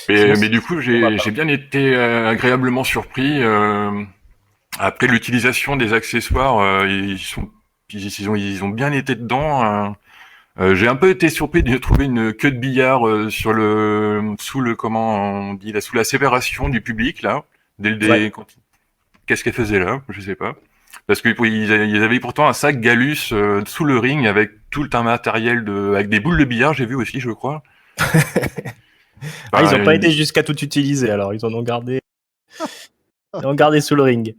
Mais du coup, j'ai bien été agréablement surpris. Après l'utilisation des accessoires, ils ont bien été dedans. J'ai un peu été surpris de trouver une queue de billard sous la séparation du public là. Qu'est-ce qu'elle faisait là? Je sais pas. Parce qu'ils avaient pourtant un sac Galus sous le ring avec tout un matériel avec des boules de billard. J'ai vu aussi, je crois. Ils n'ont pas été jusqu'à tout utiliser, alors ils en ont gardé. Ils ont gardé sous le ring.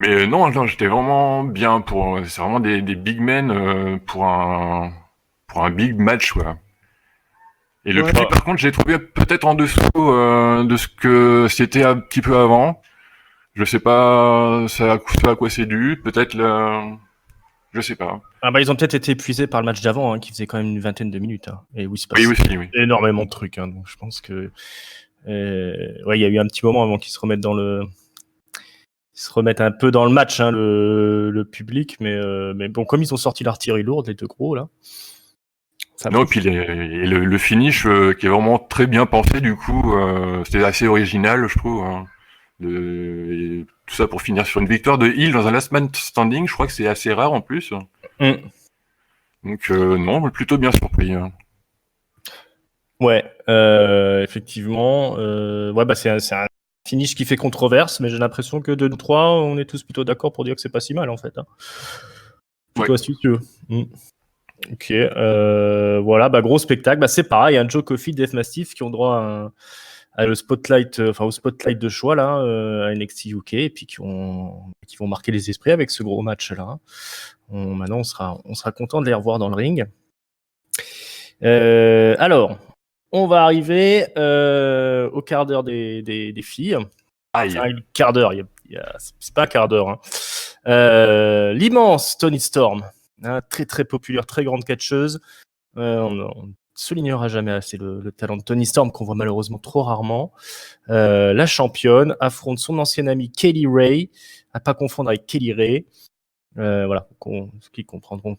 Mais non, j'étais vraiment bien c'est vraiment des big men pour un big match, quoi. Et le prix, par contre, j'ai trouvé peut-être en dessous de ce que c'était un petit peu avant. Je sais pas à quoi c'est dû. Peut-être je sais pas. Ils ont peut-être été épuisés par le match d'avant, qui faisait quand même une vingtaine de minutes. Et oui, c'est pas énormément de trucs. Donc je pense que il y a eu un petit moment avant qu'ils se remettent se remettent un peu dans le match, le public, mais bon, comme ils ont sorti l'artillerie lourde, les deux gros là. Non, puis le finish qui est vraiment très bien pensé, du coup, c'était assez original, je trouve. Hein. Et tout ça pour finir sur une victoire de Hill dans un last man standing, je crois que c'est assez rare en plus. Donc non, plutôt bien surpris. Hein. Ouais, effectivement. C'est un finish qui fait controverse, mais j'ai l'impression que de nous trois, on est tous plutôt d'accord pour dire que c'est pas si mal en fait. Hein. Plutôt astucieux. Ok, voilà, gros spectacle. C'est pareil, Joe Coffey, Dave Mastiff qui ont droit au spotlight de choix là, à NXT UK, et puis qui vont marquer les esprits avec ce gros match là. Maintenant, on sera content de les revoir dans le ring. Alors, on va arriver au quart d'heure des filles. Le quart d'heure, c'est pas un quart d'heure. Hein. L'immense Toni Storm. Très très populaire, très grande catcheuse. On ne soulignera jamais assez le talent de Toni Storm qu'on voit malheureusement trop rarement. La championne affronte son ancienne amie Kelly Ray, à pas confondre avec Kelly Ray. Voilà, ceux qui comprendront.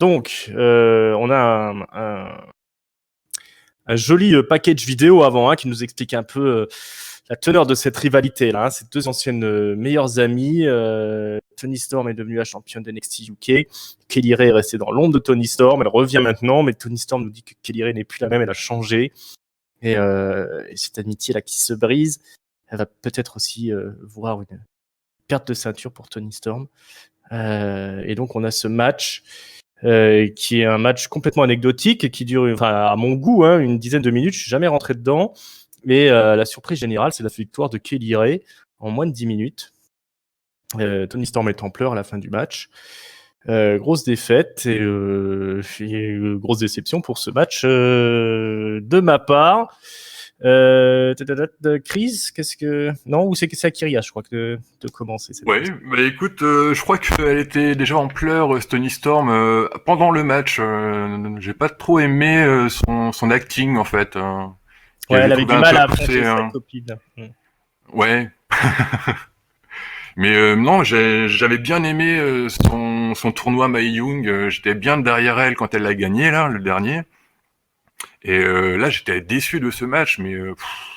Donc, on a un joli package vidéo avant qui nous explique un peu la teneur de cette rivalité là. Ces deux anciennes meilleures amies. Toni Storm est devenue la championne de NXT UK. Kelly Ray est restée dans l'ombre de Toni Storm. Elle revient maintenant, mais Toni Storm nous dit que Kelly Ray n'est plus la même. Elle a changé. Et cette amitié là qui se brise, elle va peut-être aussi voir une perte de ceinture pour Toni Storm. Et donc on a ce match. Qui est un match complètement anecdotique et qui dure, à mon goût, une dizaine de minutes. Je suis jamais rentré dedans. Et la surprise générale, c'est la victoire de Kelly Ray en moins de 10 minutes. Toni Storm est en pleurs à la fin du match. Grosse défaite et grosse déception pour ce match de ma part. Chris, qu'est-ce que... Non, ou c'est Akiria, je crois, de commencer cette Ouais, bah écoute, je crois qu'elle était déjà en pleurs, Toni Storm, pendant le match. J'ai pas trop aimé son acting, en fait. Ouais, elle avait du mal à poussé, affronter sa copine. Ouais. Mais non, j'avais bien aimé son tournoi Mae Young. J'étais bien derrière elle quand elle l'a gagné, là, le dernier. Et là, j'étais déçu de ce match, mais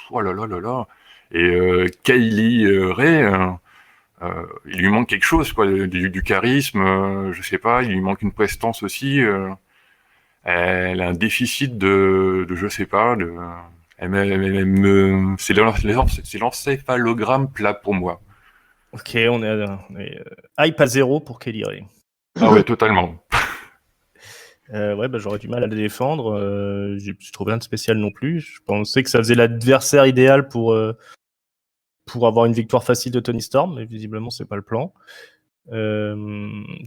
oh là là là là. Et Kylie Ray, il lui manque quelque chose, quoi, du charisme, je sais pas, il lui manque une prestance aussi. Elle a un déficit de je sais pas, c'est l'encéphalogramme plat pour moi. Ok, on est hype à 0 pour Kelly Ray. Ah ouais, totalement. Ouais, bah, j'aurais du mal à le défendre. J'ai trouvé rien de spécial non plus. Je pensais que ça faisait l'adversaire idéal pour avoir une victoire facile de Toni Storm, mais visiblement, c'est pas le plan. T'as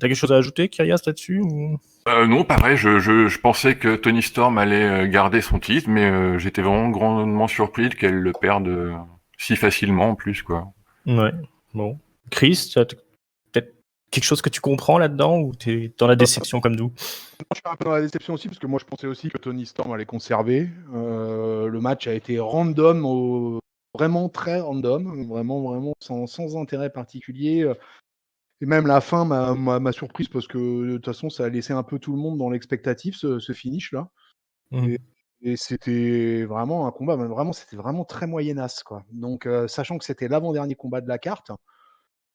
quelque chose à ajouter, Kyrias, là-dessus ou... Non, pareil, je pensais que Toni Storm allait garder son titre, mais j'étais vraiment grandement surpris qu'elle le perde si facilement en plus, quoi. Ouais, bon. Chris, t'as peut-être quelque chose que tu comprends là-dedans ou t'es dans la déception comme nous? Je suis un peu dans la déception aussi, parce que moi je pensais aussi que Toni Storm allait conserver. Le match a été random, vraiment très random, vraiment sans intérêt particulier. Et même la fin m'a surprise, parce que de toute façon ça a laissé un peu tout le monde dans l'expectative, ce finish-là. Et c'était vraiment un combat, mais c'était vraiment très moyenasse, quoi. Donc, sachant que c'était l'avant-dernier combat de la carte,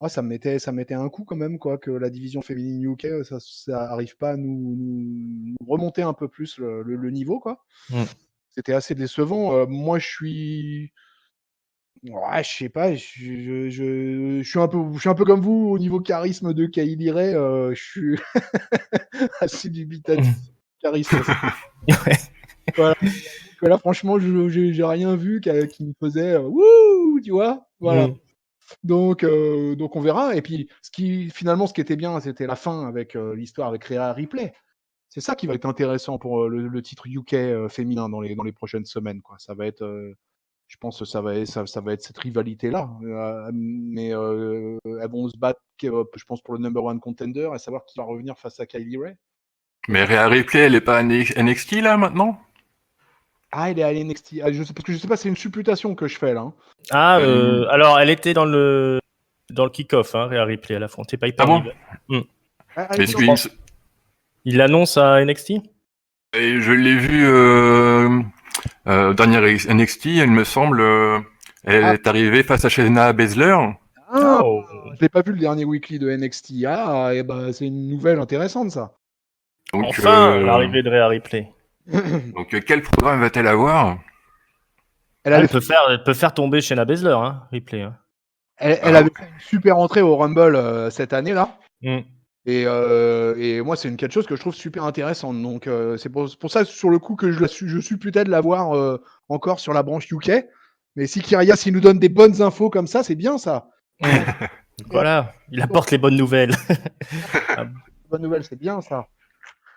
ça me mettait un coup quand même, quoi, que la division féminine UK, ça arrive pas à nous remonter un peu plus le niveau, quoi. C'était assez décevant. Moi, je suis... Ouais, je sais pas, je suis un peu comme vous au niveau charisme de Kylie Ray. Je suis assez dubitatif. Charisme. Voilà. Là, franchement, j'ai rien vu qui me faisait wouh, tu vois. Voilà. Donc on verra. Et puis, ce qui était bien, c'était la fin avec l'histoire avec Rhea Ripley. C'est ça qui va être intéressant pour le titre UK féminin dans les prochaines semaines, quoi. Ça va être, je pense que ça va être cette rivalité-là. Mais elles vont se battre, je pense, pour le number one contender, et savoir qui va revenir face à Kylie Ray. Mais Rhea Ripley, elle est pas à NXT là maintenant? Ah, elle est à NXT. Ah, parce que je sais pas, c'est une supputation que je fais là. Alors, elle était dans le kick-off, hein, Rhea Ripley, elle affrontait Piper Ah bon? Niven. Est-ce que Il l'annonce à NXT? et je l'ai vu dernière NXT, il me semble, elle est arrivée face à Shayna Baszler. Je l'ai pas vu le dernier weekly de NXT. Et bah, c'est une nouvelle intéressante, ça. Donc, Enfin, l'arrivée de Rhea Ripley. Donc, quel programme va-t-elle avoir? Elle peut faire tomber Shayna Baszler, hein, Ripley. Hein. Elle avait fait une super entrée au Rumble cette année-là. Et moi, c'est une quelque chose que je trouve super intéressante. Donc, c'est pour ça, sur le coup, que je suis peut-être de la voir encore sur la branche UK. Mais si Kyrias, il nous donne des bonnes infos comme ça, c'est bien, ça. Voilà, il apporte les bonnes nouvelles. Bonne nouvelle, c'est bien, ça.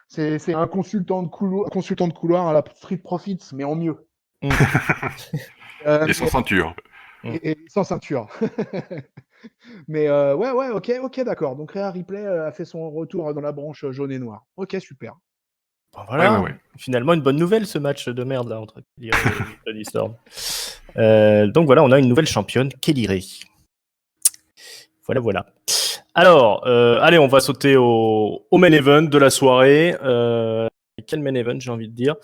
C'est un consultant de couloir à la Street Profits, mais en mieux. Et sans ceinture. Et sans ceinture. Mais ouais, ok, d'accord. Donc Rhea Ripley a fait son retour dans la branche jaune et noire. Ok, super. Bon, voilà, Ouais. Finalement une bonne nouvelle, ce match de merde là entre Kelly Ray et Toni Storm. Donc voilà, on a une nouvelle championne, Kelly Ray. Voilà. Alors, allez, on va sauter au main event de la soirée. Quel main event, j'ai envie de dire?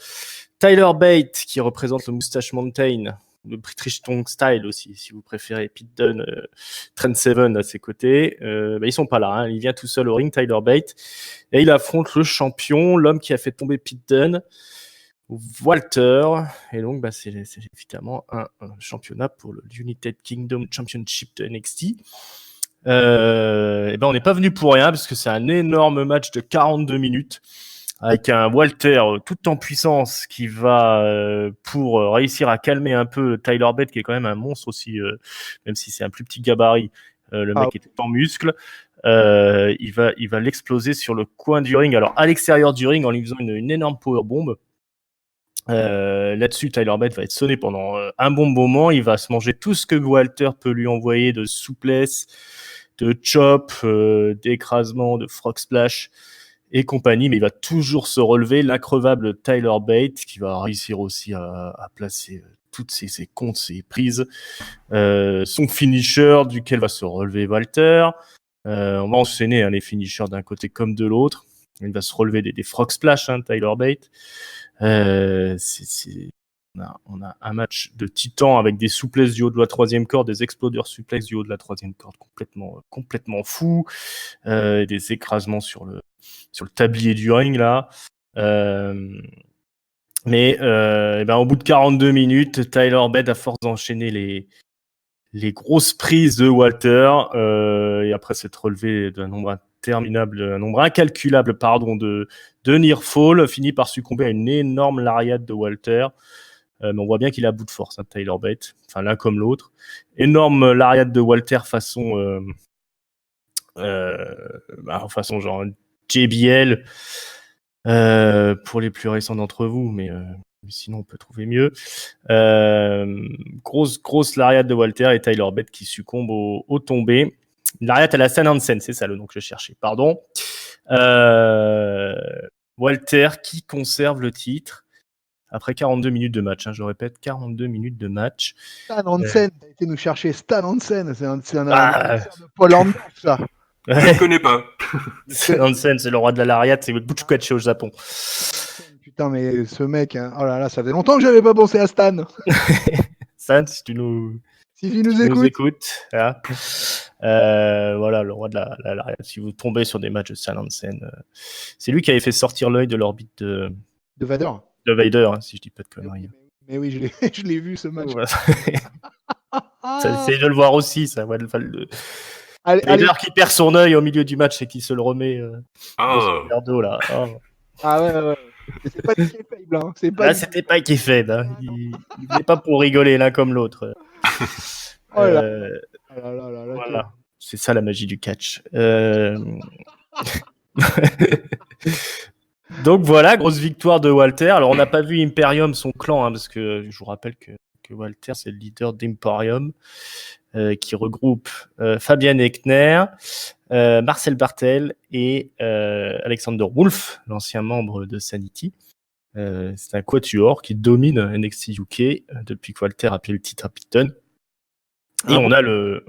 Tyler Bate, qui représente le Moustache Mountain, le British Strong Style aussi, si vous préférez. Pete Dunne, Trent Seven à ses côtés. Ils sont pas là, hein. Il vient tout seul au ring, Tyler Bate. Et il affronte le champion, l'homme qui a fait tomber Pete Dunne, Walter. Et donc, c'est évidemment un championnat pour le United Kingdom Championship de NXT. On n'est pas venu pour rien, parce que c'est un énorme match de 42 minutes. Avec un Walter tout en puissance qui va pour réussir à calmer un peu Tyler Bate, qui est quand même un monstre aussi, même si c'est un plus petit gabarit. Le mec est tout en muscle. Il va l'exploser sur le coin du ring. Alors à l'extérieur du ring, en lui faisant une énorme powerbomb. Là-dessus, Tyler Bate va être sonné pendant un bon moment. Il va se manger tout ce que Walter peut lui envoyer de souplesse, de chop, d'écrasement, de frog splash et compagnie, mais il va toujours se relever. L'increvable Tyler Bate qui va réussir aussi à placer toutes ses comptes, ses prises. Son finisher duquel va se relever Walter. On va enchaîner les finishers d'un côté comme de l'autre. Il va se relever des frog splash, Tyler Bate. On a un match de titan avec des souplesses du haut de la troisième corde, des explodeurs suplex du haut de la troisième corde complètement fou, des écrasements sur le tablier du ring là. Mais au bout de 42 minutes, Tyler Bate, à force d'enchaîner les grosses prises de Walter, et après s'être relevé d'un nombre incalculable de near fall, finit par succomber à une énorme lariat de Walter. Mais on voit bien qu'il est à bout de force, Tyler Bate, enfin l'un comme l'autre. Énorme lariat de Walter façon genre JBL pour les plus récents d'entre vous, mais sinon on peut trouver mieux. Grosse lariat de Walter et Tyler Bate qui succombe au tombé. Lariat à la Stan Hansen, c'est ça le nom que je cherchais, pardon. Walter qui conserve le titre après 42 minutes de match, je répète, 42 minutes de match. Stan Hansen, t'as été nous chercher Stan Hansen, c'est un de Paul Orndorff, ça. Je ne connais pas. Stan Hansen, c'est le roi de la lariat, c'est le Butchukachi au Japon. Putain, mais ce mec, oh là là, ça fait longtemps que j'avais pas pensé à Stan. Stan, si tu nous écoutes, voilà. Voilà, le roi de la lariat. Si vous tombez sur des matchs de Stan Hansen, c'est lui qui avait fait sortir l'œil de l'orbite de Vader. De Vader, si je dis pas de conneries. Mais oui, je l'ai vu ce match. Voilà. Essayez de le voir aussi, ça. Vader qui perd son œil au milieu du match et qui se le remet son verre d'eau là. Oh. Ah ouais. C'est pas du kayfabe, Là, c'était pas kayfabe. Il n'est pas pour rigoler l'un comme l'autre. Voilà. C'est ça la magie du catch. Donc voilà, grosse victoire de Walter. Alors on n'a pas vu Imperium, son clan, parce que je vous rappelle que Walter c'est le leader d'Imperium, qui regroupe Fabian Eckner, Marcel Bartel et Alexander Wolf, l'ancien membre de Sanity. C'est un quatuor qui domine NXT UK depuis que Walter a pris le titre à Picton. Et on a le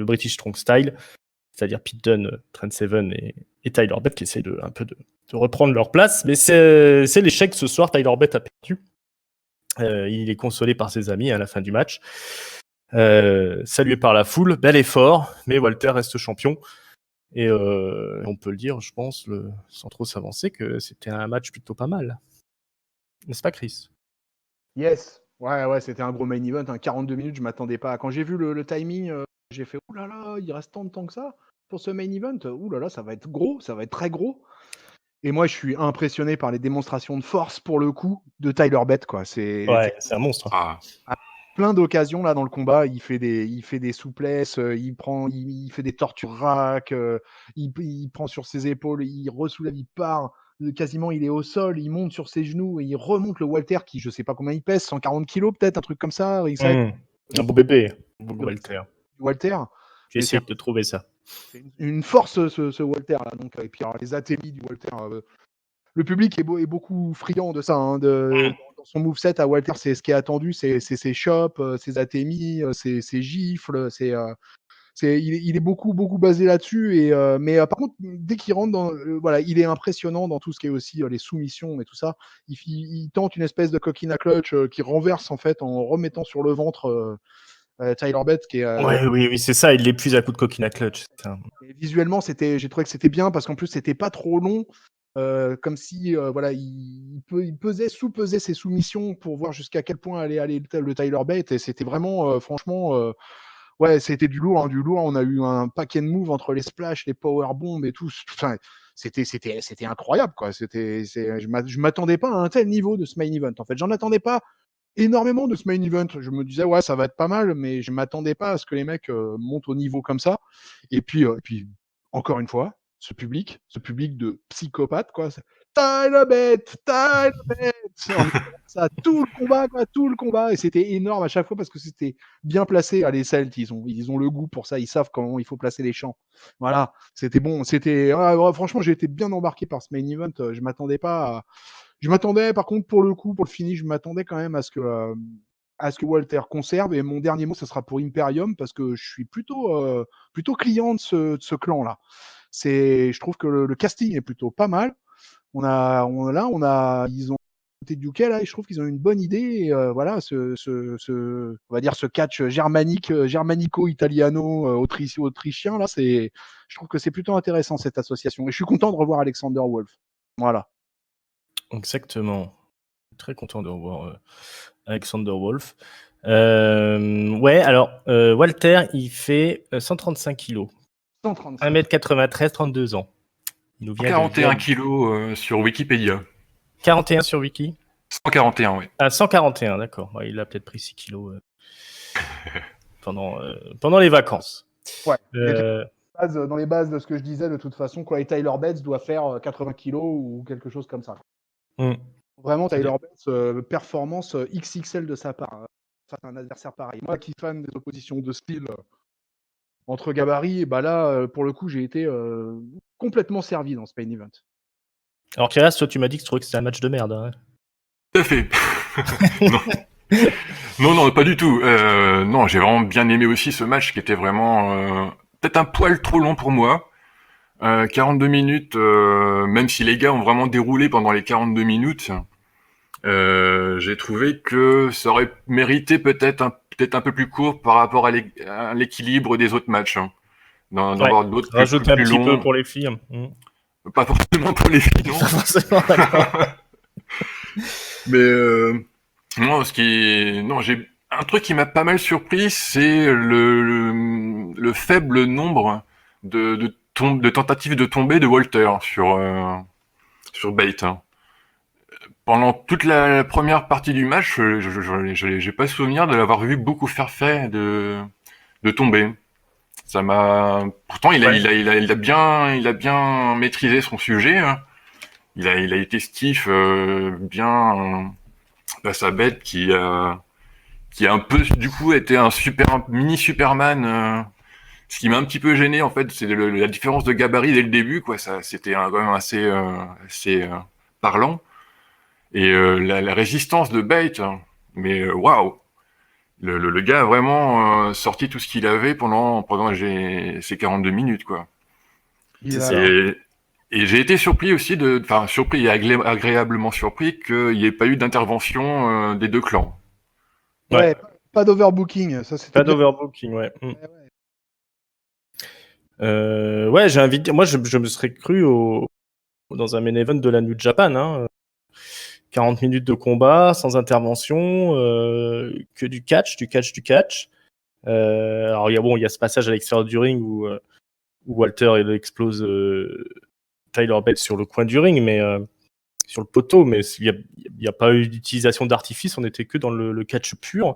British Strong Style, c'est-à-dire Pete Dunne, Trent Seven et Tyler Bate qui essaient de reprendre leur place. Mais c'est l'échec ce soir. Tyler Bate a perdu. Il est consolé par ses amis à la fin du match. Salué par la foule. Bel effort, mais Walter reste champion. Et on peut le dire, je pense, sans trop s'avancer, que c'était un match plutôt pas mal. N'est-ce pas, Chris ? Yes. Ouais, c'était un gros main event. 42 minutes, je m'attendais pas. Quand j'ai vu le timing, j'ai fait « Ouh là là, il reste tant de temps que ça pour ce main event. Ouh là là, ça va être gros, ça va être très gros. » Et moi, je suis impressionné par les démonstrations de force, pour le coup, de Tyler Bate, quoi. C'est un monstre. À plein d'occasions, là, dans le combat, il fait des souplesses, il fait des torture racks, il prend sur ses épaules, il ressoulève, il part. Quasiment, il est au sol, il monte sur ses genoux et il remonte le Walter qui, je sais pas combien il pèse, 140 kilos peut-être, un truc comme ça. Un beau bébé, Walter. J'ai essayé de trouver ça. C'est une force ce Walter là. Donc, et puis alors, les atémies du Walter, le public est beaucoup friand de ça. Dans son moveset à Walter, c'est ce qui est attendu, c'est ses chops, ses atémies, ses gifles, il est beaucoup basé là-dessus. Mais par contre, dès qu'il rentre il est impressionnant dans tout ce qui est aussi les soumissions et tout ça. Il tente une espèce de coquina clutch qui renverse en fait en remettant sur le ventre Tyler Bate qui est. Oui, c'est ça. Il l'épuise à coup de coquina clutch. Visuellement, j'ai trouvé que c'était bien parce qu'en plus c'était pas trop long. Comme si il sous-pesait ses soumissions pour voir jusqu'à quel point allait aller le Tyler Bate, et c'était vraiment franchement c'était du lourd. On a eu un paquet de moves entre les splash, les power bombs et tout. Enfin, c'était incroyable, quoi. Je m'attendais pas à un tel niveau de ce main event. En fait, j'en attendais pas énormément de ce main event. Je me disais ça va être pas mal, mais je m'attendais pas à ce que les mecs montent au niveau comme ça. Et puis encore une fois, ce public de psychopathes, quoi. Tyler Bate. Ça, tout le combat, et c'était énorme à chaque fois parce que c'était bien placé. Les Celtes, ils ont le goût pour ça, ils savent comment il faut placer les champs. Voilà, c'était bon, franchement, j'ai été bien embarqué par ce main event. Je m'attendais par contre pour le finish, je m'attendais quand même à ce que Walter conserve. Et mon dernier mot, ce sera pour Imperium parce que je suis plutôt client de ce clan-là. Je trouve que le casting est plutôt pas mal. Ils ont du UK là, et je trouve qu'ils ont une bonne idée. Et, voilà, on va dire ce catch germanico-italiano autrichien là, je trouve que c'est plutôt intéressant cette association. Et je suis content de revoir Alexander Wolf. Voilà. Exactement. Très content de revoir Alexander Wolf. Ouais, alors Walter, il fait 135 kilos. 135. 1m93, 32 ans. Il nous vient 41 kilos sur Wikipédia. 41 sur Wiki. 141, oui. Ah, 141, d'accord. Ouais, il a peut-être pris 6 kilos pendant les vacances. Ouais. Dans les bases de ce que je disais, de toute façon, quoi, et Tyler Bates doit faire 80 kilos ou quelque chose comme ça. Vraiment, Tyler Bates, performance XXL de sa part. Face à un adversaire pareil. Moi qui suis fan des oppositions de style entre gabarits, et là, pour le coup, j'ai été complètement servi dans ce main event. Alors, Kiras, toi, tu m'as dit que tu trouvais que c'était un match de merde. Hein. Tout à fait. non, pas du tout. Non, j'ai vraiment bien aimé aussi ce match qui était vraiment peut-être un poil trop long pour moi. 42 minutes, même si les gars ont vraiment déroulé pendant les 42 minutes, j'ai trouvé que ça aurait mérité peut-être un peu plus court par rapport à l'équilibre des autres matchs. Hein. D'avoir d'autres rajouter un plus petit longs. peu pour les filles. Pas forcément pour les filles, non. Pas forcément, d'accord. Mais non, j'ai un truc qui m'a pas mal surpris, c'est le faible nombre de tentatives de tomber de Walter sur Bate. Hein. Pendant toute la première partie du match, j'ai pas souvenir de l'avoir vu beaucoup faire de tomber. Ça m'a. Pourtant, il a bien maîtrisé son sujet. Hein. Il a été stiff, bien face à Bate qui a un peu du coup été un mini Superman. Ce qui m'a un petit peu gêné en fait, c'est la différence de gabarit dès le début, quoi. Ça, c'était quand même assez parlant. Et la résistance de Bate, hein. Mais waouh, le gars a vraiment sorti tout ce qu'il avait pendant ces 42 minutes, quoi. Et j'ai été surpris aussi surpris et agréablement surpris qu'il n'y ait pas eu d'intervention des deux clans. Ouais, pas d'overbooking, ça c'était. Pas d'overbooking, ouais. Ouais, j'ai invité. Moi, je me serais cru dans un main event de la New Japan. Hein. 40 minutes de combat, sans intervention, que du catch. Alors, il y a ce passage à l'extérieur du ring où Walter il explose Tyler Bate sur le coin du ring, mais sur le poteau, mais il n'y a pas eu d'utilisation d'artifice, on était que dans le catch pur.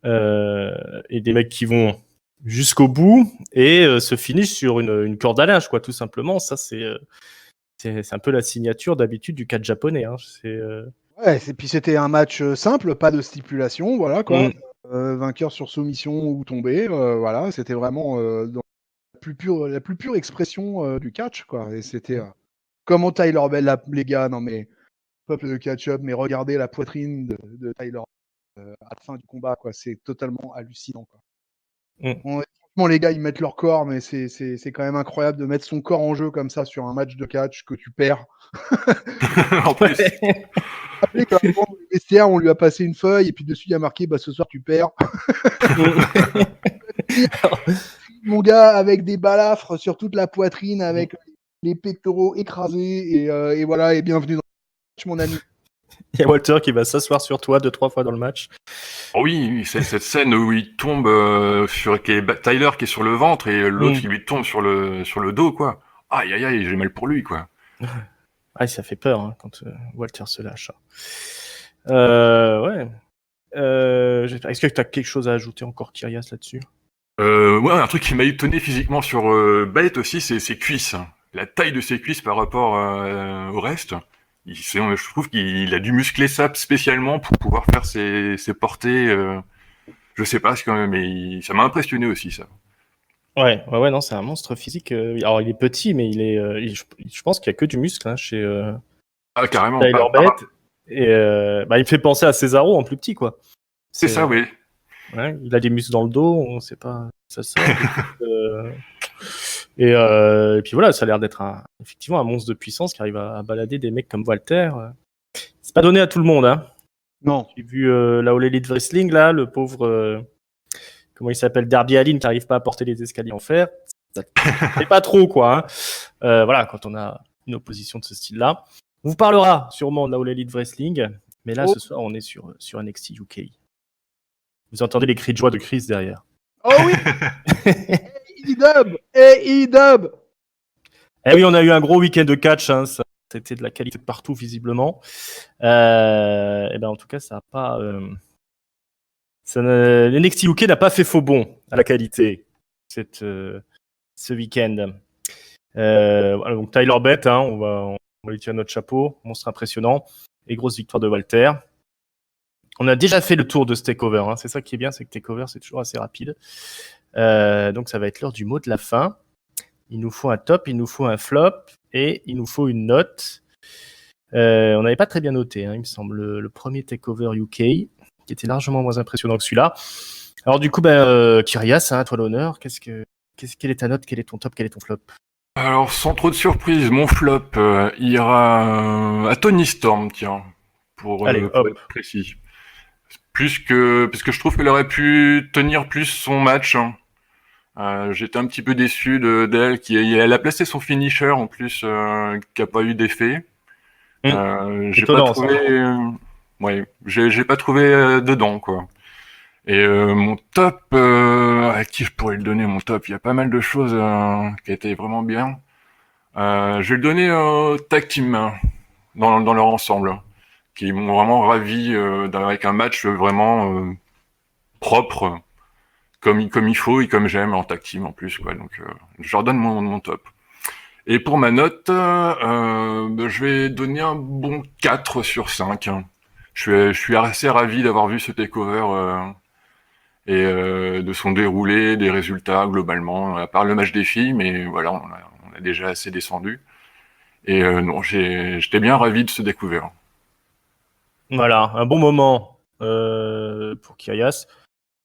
Et des mecs qui vont jusqu'au bout et se finissent sur une corde à linge, quoi, tout simplement. Ça, c'est un peu la signature d'habitude du catch japonais. Hein. Ouais, et puis c'était un match simple, pas de stipulation, voilà quoi. Vainqueur sur soumission ou tombé, voilà, c'était vraiment dans la plus pure expression du catch, quoi. Et c'était comment Tyler Bell, les gars, non mais peuple de catch-up, mais regardez la poitrine de Tyler à la fin du combat, quoi. C'est totalement hallucinant, quoi. Franchement, les gars, ils mettent leur corps, mais c'est quand même incroyable de mettre son corps en jeu comme ça sur un match de catch que tu perds. En plus. Rappelez qu'avant le vestiaire, on lui a passé une feuille et puis dessus il y a marqué ce soir tu perds. Mon gars, avec des balafres sur toute la poitrine, avec les pectoraux écrasés et voilà, et bienvenue dans le match, mon ami. Il y a Walter qui va s'asseoir sur toi 2-3 fois dans le match. Oh oui, c'est cette scène où il tombe Tyler qui est sur le ventre et l'autre qui lui tombe sur le dos, quoi. Aïe, j'ai mal pour lui, quoi. Ah, ça fait peur hein, quand Walter se lâche. Ouais. Est-ce que tu as quelque chose à ajouter encore, Kyrias, là-dessus? Ouais, un truc qui m'a étonné physiquement sur Bate aussi, c'est ses cuisses. la taille de ses cuisses par rapport au reste. Je trouve qu'il a dû muscler ça spécialement pour pouvoir faire ses portées. Je sais pas, mais ça m'a impressionné aussi, ça. Ouais, non, c'est un monstre physique. Alors, il est petit, mais je pense qu'il y a que du muscle hein, chez Ah, carrément. Tyler Bate. Et il me fait penser à Cesaro en plus petit, quoi. C'est ça, oui. Ouais, il a des muscles dans le dos, on sait pas ça sort. Et puis voilà, ça a l'air d'être effectivement un monstre de puissance qui arrive à balader des mecs comme Walter. C'est pas donné à tout le monde, hein. Non. J'ai vu la All Elite Wrestling, là, le pauvre, comment il s'appelle, Darby Allin, qui n'arrive pas à porter les escaliers en fer. C'est pas trop, quoi. Hein. Voilà, quand on a une opposition de ce style-là. On vous parlera sûrement de la All Elite Wrestling, mais là, ce soir, on est sur NXT UK. Vous entendez les cris de joie de Chris derrière. Oh oui. AEW. Eh oui, on a eu un gros week-end de catch. Hein, c'était de la qualité de partout, visiblement. Et ben, en tout cas, ça n'a pas. NXT UK n'a pas fait faux bond à la qualité ce week-end. Voilà, donc Tyler Bate, hein, on va lui tirer notre chapeau. Monstre impressionnant. Et grosse victoire de Walter. On a déjà fait le tour de ce takeover. Hein. C'est ça qui est bien, c'est que takeover, c'est toujours assez rapide. Donc, ça va être l'heure du mot de la fin. Il nous faut un top, il nous faut un flop et il nous faut une note. On n'avait pas très bien noté, hein, il me semble, le premier takeover UK, qui était largement moins impressionnant que celui-là. Alors, du coup, Kyrias, hein, toi l'honneur, quelle est ta note, quel est ton top, quel est ton flop? Alors, sans trop de surprise, mon flop ira à Tony Storm, tiens, pour être précis. Parce que je trouve qu'elle aurait pu tenir plus son match. Hein. J'étais un petit peu déçu d'elle, elle a placé son finisher en plus, qui a pas eu d'effet. J'ai pas trouvé, j'ai pas trouvé dedans quoi. Et mon top, à qui je pourrais le donner mon top? Il y a pas mal de choses qui étaient vraiment bien. Je vais le donner au tag team dans leur ensemble, qui m'ont vraiment ravi avec un match vraiment propre, comme il faut et comme j'aime en tag team en plus quoi. Donc je leur donne mon top. Et pour ma note, je vais donner un bon 4 sur 5. Je suis assez ravi d'avoir vu ce takeover et de son déroulé, des résultats globalement, à part le match des filles, mais voilà, on a déjà assez descendu. Et non, j'étais bien ravi de ce découvert. Voilà, un bon moment pour Kyrias.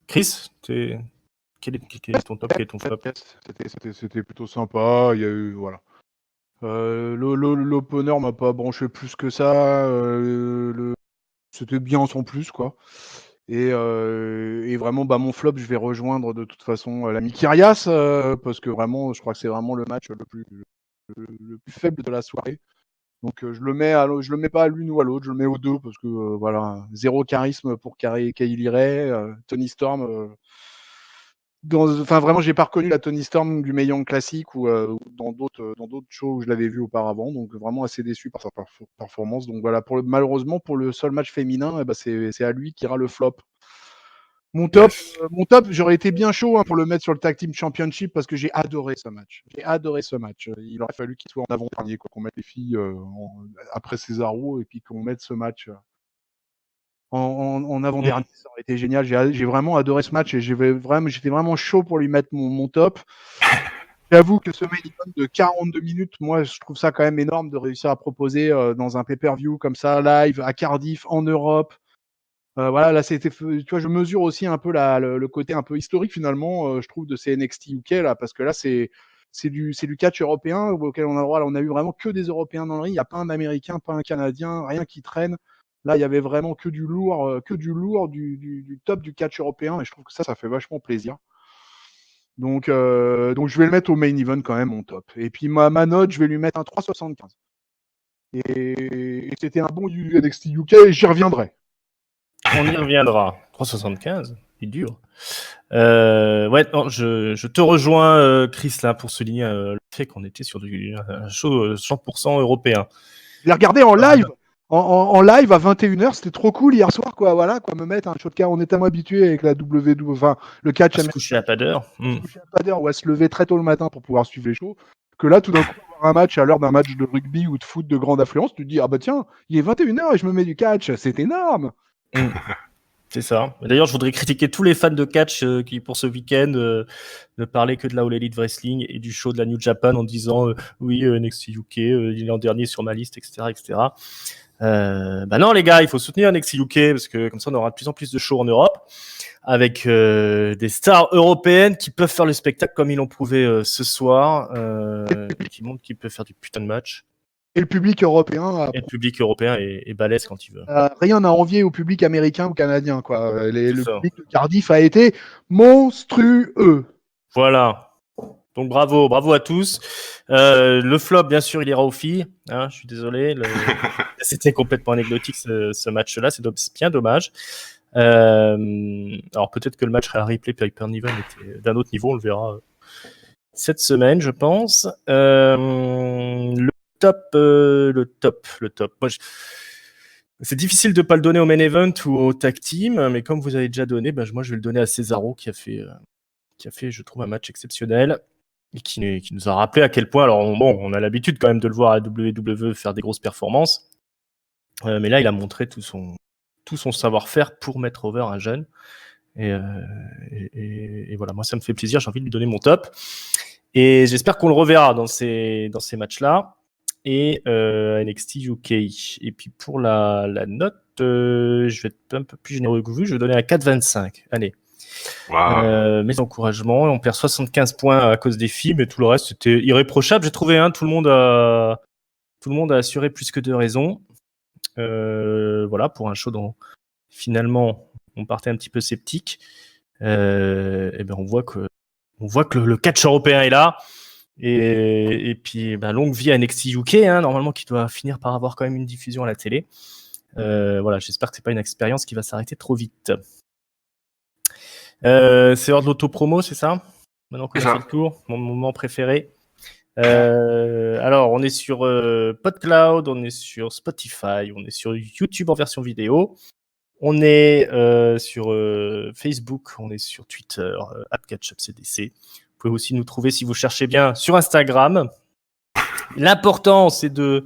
Chris, quel est ton top, quel est ton flop? C'était plutôt sympa. Il y a eu voilà. L'opener m'a pas branché plus que ça. C'était bien sans plus quoi. Et vraiment, mon flop, je vais rejoindre de toute façon l'ami Kyrias parce que vraiment, je crois que c'est vraiment le match le plus faible de la soirée. Donc je le mets pas à l'une ou à l'autre, je le mets aux deux parce que voilà, zéro charisme pour Kylie Ray, Tony Storm. Enfin vraiment, j'ai pas reconnu la Tony Storm du Mae Young classique ou dans d'autres shows où je l'avais vu auparavant. Donc vraiment assez déçu par sa performance. Donc voilà, malheureusement pour le seul match féminin, c'est à lui qui ira le flop. Mon top, j'aurais été bien chaud pour le mettre sur le Tag Team Championship parce que j'ai adoré ce match. Il aurait fallu qu'il soit en avant-dernier, qu'on mette les filles après Cesaro et puis qu'on mette ce match en avant-dernier. Ça aurait été génial. J'ai vraiment adoré ce match et j'étais vraiment chaud pour lui mettre mon top. J'avoue que ce main event de 42 minutes, moi, je trouve ça quand même énorme de réussir à proposer dans un pay-per-view comme ça, live, à Cardiff, en Europe. Voilà, là, tu vois, je mesure aussi un peu le côté un peu historique finalement, je trouve, de ces NXT UK là, parce que là, c'est du catch européen auquel on a droit. Là, on a eu vraiment que des Européens dans le ring. Il n'y a pas un Américain, pas un Canadien, rien qui traîne. Là, il y avait vraiment que du lourd, du top du catch européen, et je trouve que ça fait vachement plaisir. Donc je vais le mettre au main event quand même, mon top. Et puis ma note, je vais lui mettre un 3,75. Et c'était un bon du NXT UK, et j'y reviendrai. On y reviendra. 3,75, c'est dur. Ouais, non, je te rejoins, Chris, là, pour souligner le fait qu'on était sur un show 100% européen. Je l'ai regardé en live. En live à 21h, c'était trop cool hier soir, quoi. Voilà, quoi, me mettre un show de car. On est tellement habitué avec la WWE, enfin, le catch. À se coucher à pas d'heure. Se coucher à pas d'heure, ou à se lever très tôt le matin pour pouvoir suivre les shows. que là, tout d'un coup, avoir un match à l'heure d'un match de rugby ou de foot de grande affluence, tu te dis, ah bah tiens, il est 21h et je me mets du catch, c'est énorme. C'est ça. D'ailleurs, je voudrais critiquer tous les fans de catch qui, pour ce week-end, ne parlaient que de la All Elite Wrestling et du show de la New Japan en disant oui, NXT UK, il est en dernier sur ma liste, etc., etc. Bah non, les gars, il faut soutenir NXT UK parce que comme ça, on aura de plus en plus de shows en Europe avec des stars européennes qui peuvent faire le spectacle comme ils l'ont prouvé ce soir et qui montrent qu'ils peuvent faire du putain de match. Et le public européen, Et le public européen est balèze quand il veut. rien à envier au public américain ou canadien, quoi. Le ça. public de Cardiff a été monstrueux. Voilà. Donc bravo à tous. Le flop, bien sûr, il ira aux filles. Hein, je suis désolé. C'était complètement anecdotique ce match-là. C'est bien dommage. Alors peut-être que le match à replay Piper Niven était d'un autre niveau. On le verra cette semaine, je pense. Le top. Moi, c'est difficile de pas le donner au main event ou au tag team, mais comme vous avez déjà donné, moi je vais le donner à Cesaro qui a fait, je trouve, un match exceptionnel et qui nous a rappelé à quel point, alors on a l'habitude quand même de le voir à WWE faire des grosses performances, mais là il a montré tout son savoir-faire pour mettre over un jeune. Et voilà, moi ça me fait plaisir, j'ai envie de lui donner mon top. Et j'espère qu'on le reverra dans ces matchs-là. Et NXT UK. Et puis pour la note, je vais être un peu plus généreux que vous, je vais donner un 4,25. Allez. Wow. Mes encouragements, on perd 75 points à cause des filles, mais tout le reste c'était irréprochable. J'ai trouvé tout le monde a assuré plus que 2 raisons. Voilà, pour un show dont finalement on partait un petit peu sceptique. Et ben on voit que le catch européen est là. Et puis longue vie à NXT UK, hein, normalement qui doit finir par avoir quand même une diffusion à la télé. Voilà, j'espère que c'est pas une expérience qui va s'arrêter trop vite. C'est l'heure de l'auto-promo, c'est ça? Maintenant qu'on a fait le tour, mon moment préféré. Alors, on est sur PodCloud, on est sur Spotify, on est sur YouTube en version vidéo, on est sur Facebook, on est sur Twitter, @catchupcdc. Vous pouvez aussi nous trouver, si vous cherchez bien, sur Instagram. L'important, c'est de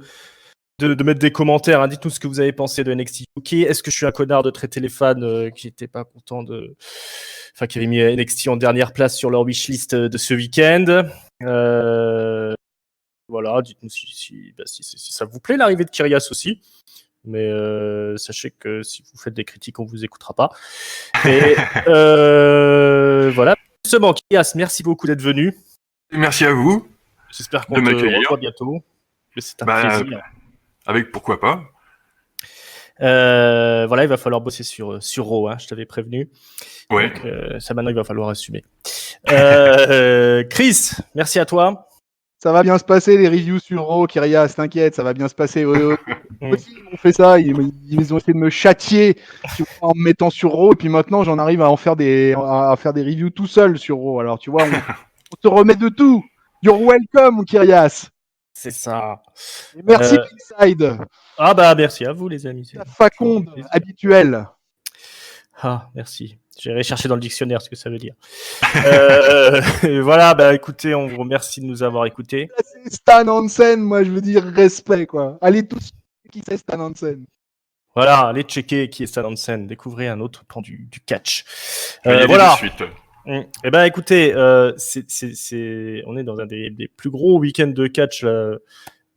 mettre des commentaires. Hein. Dites-nous ce que vous avez pensé de NXT UK. Est-ce que je suis un connard de traiter les fans qui n'étaient pas contents qui avaient mis NXT en dernière place sur leur wishlist de ce week-end. Voilà, dites-nous si ça vous plaît, l'arrivée de Kyrias aussi. Mais sachez que si vous faites des critiques, on vous écoutera pas. Et voilà. Justement, Kyrias, merci beaucoup d'être venu. Merci à vous. J'espère qu'on te revoit bientôt. C'est un plaisir. Avec pourquoi pas. Voilà, il va falloir bosser sur Raw, hein, je t'avais prévenu. Ouais. Donc, ça maintenant, il va falloir assumer. Chris, merci à toi. Ça va bien se passer, les reviews sur Raw, Kyrias, t'inquiète, ça va bien se passer. Aussi, ils ont fait ça, ils ont essayé de me châtier en me mettant sur Raw, et puis maintenant, j'en arrive à faire des reviews tout seul sur Raw. Alors, tu vois, on te remet de tout. You're welcome, Kyrias. C'est ça. Et merci, Inside. Ah merci à vous, les amis. La faconde habituelle. Ah, merci. J'irai chercher dans le dictionnaire ce que ça veut dire. Voilà, écoutez, on vous remercie de nous avoir écoutés. C'est Stan Hansen, moi je veux dire respect, quoi. Allez tous qui c'est Stan Hansen. Voilà, allez checker qui est Stan Hansen, découvrez un autre plan du catch. Voilà. Suite. Écoutez, on est dans un des plus gros week-ends de catch de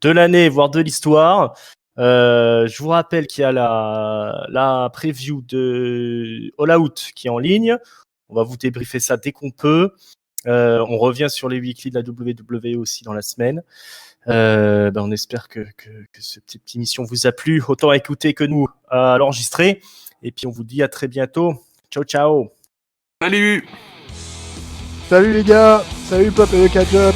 l'année, voire de l'histoire. Je vous rappelle qu'il y a la preview de All Out qui est en ligne. On va vous débriefer ça dès qu'on peut. On revient sur les weekly de la WWE aussi dans la semaine. On espère que cette petite émission vous a plu, autant à écouter que nous à l'enregistrer. Et puis on vous dit à très bientôt. Ciao, ciao. Salut. Salut les gars. Salut Pop et le catch-up.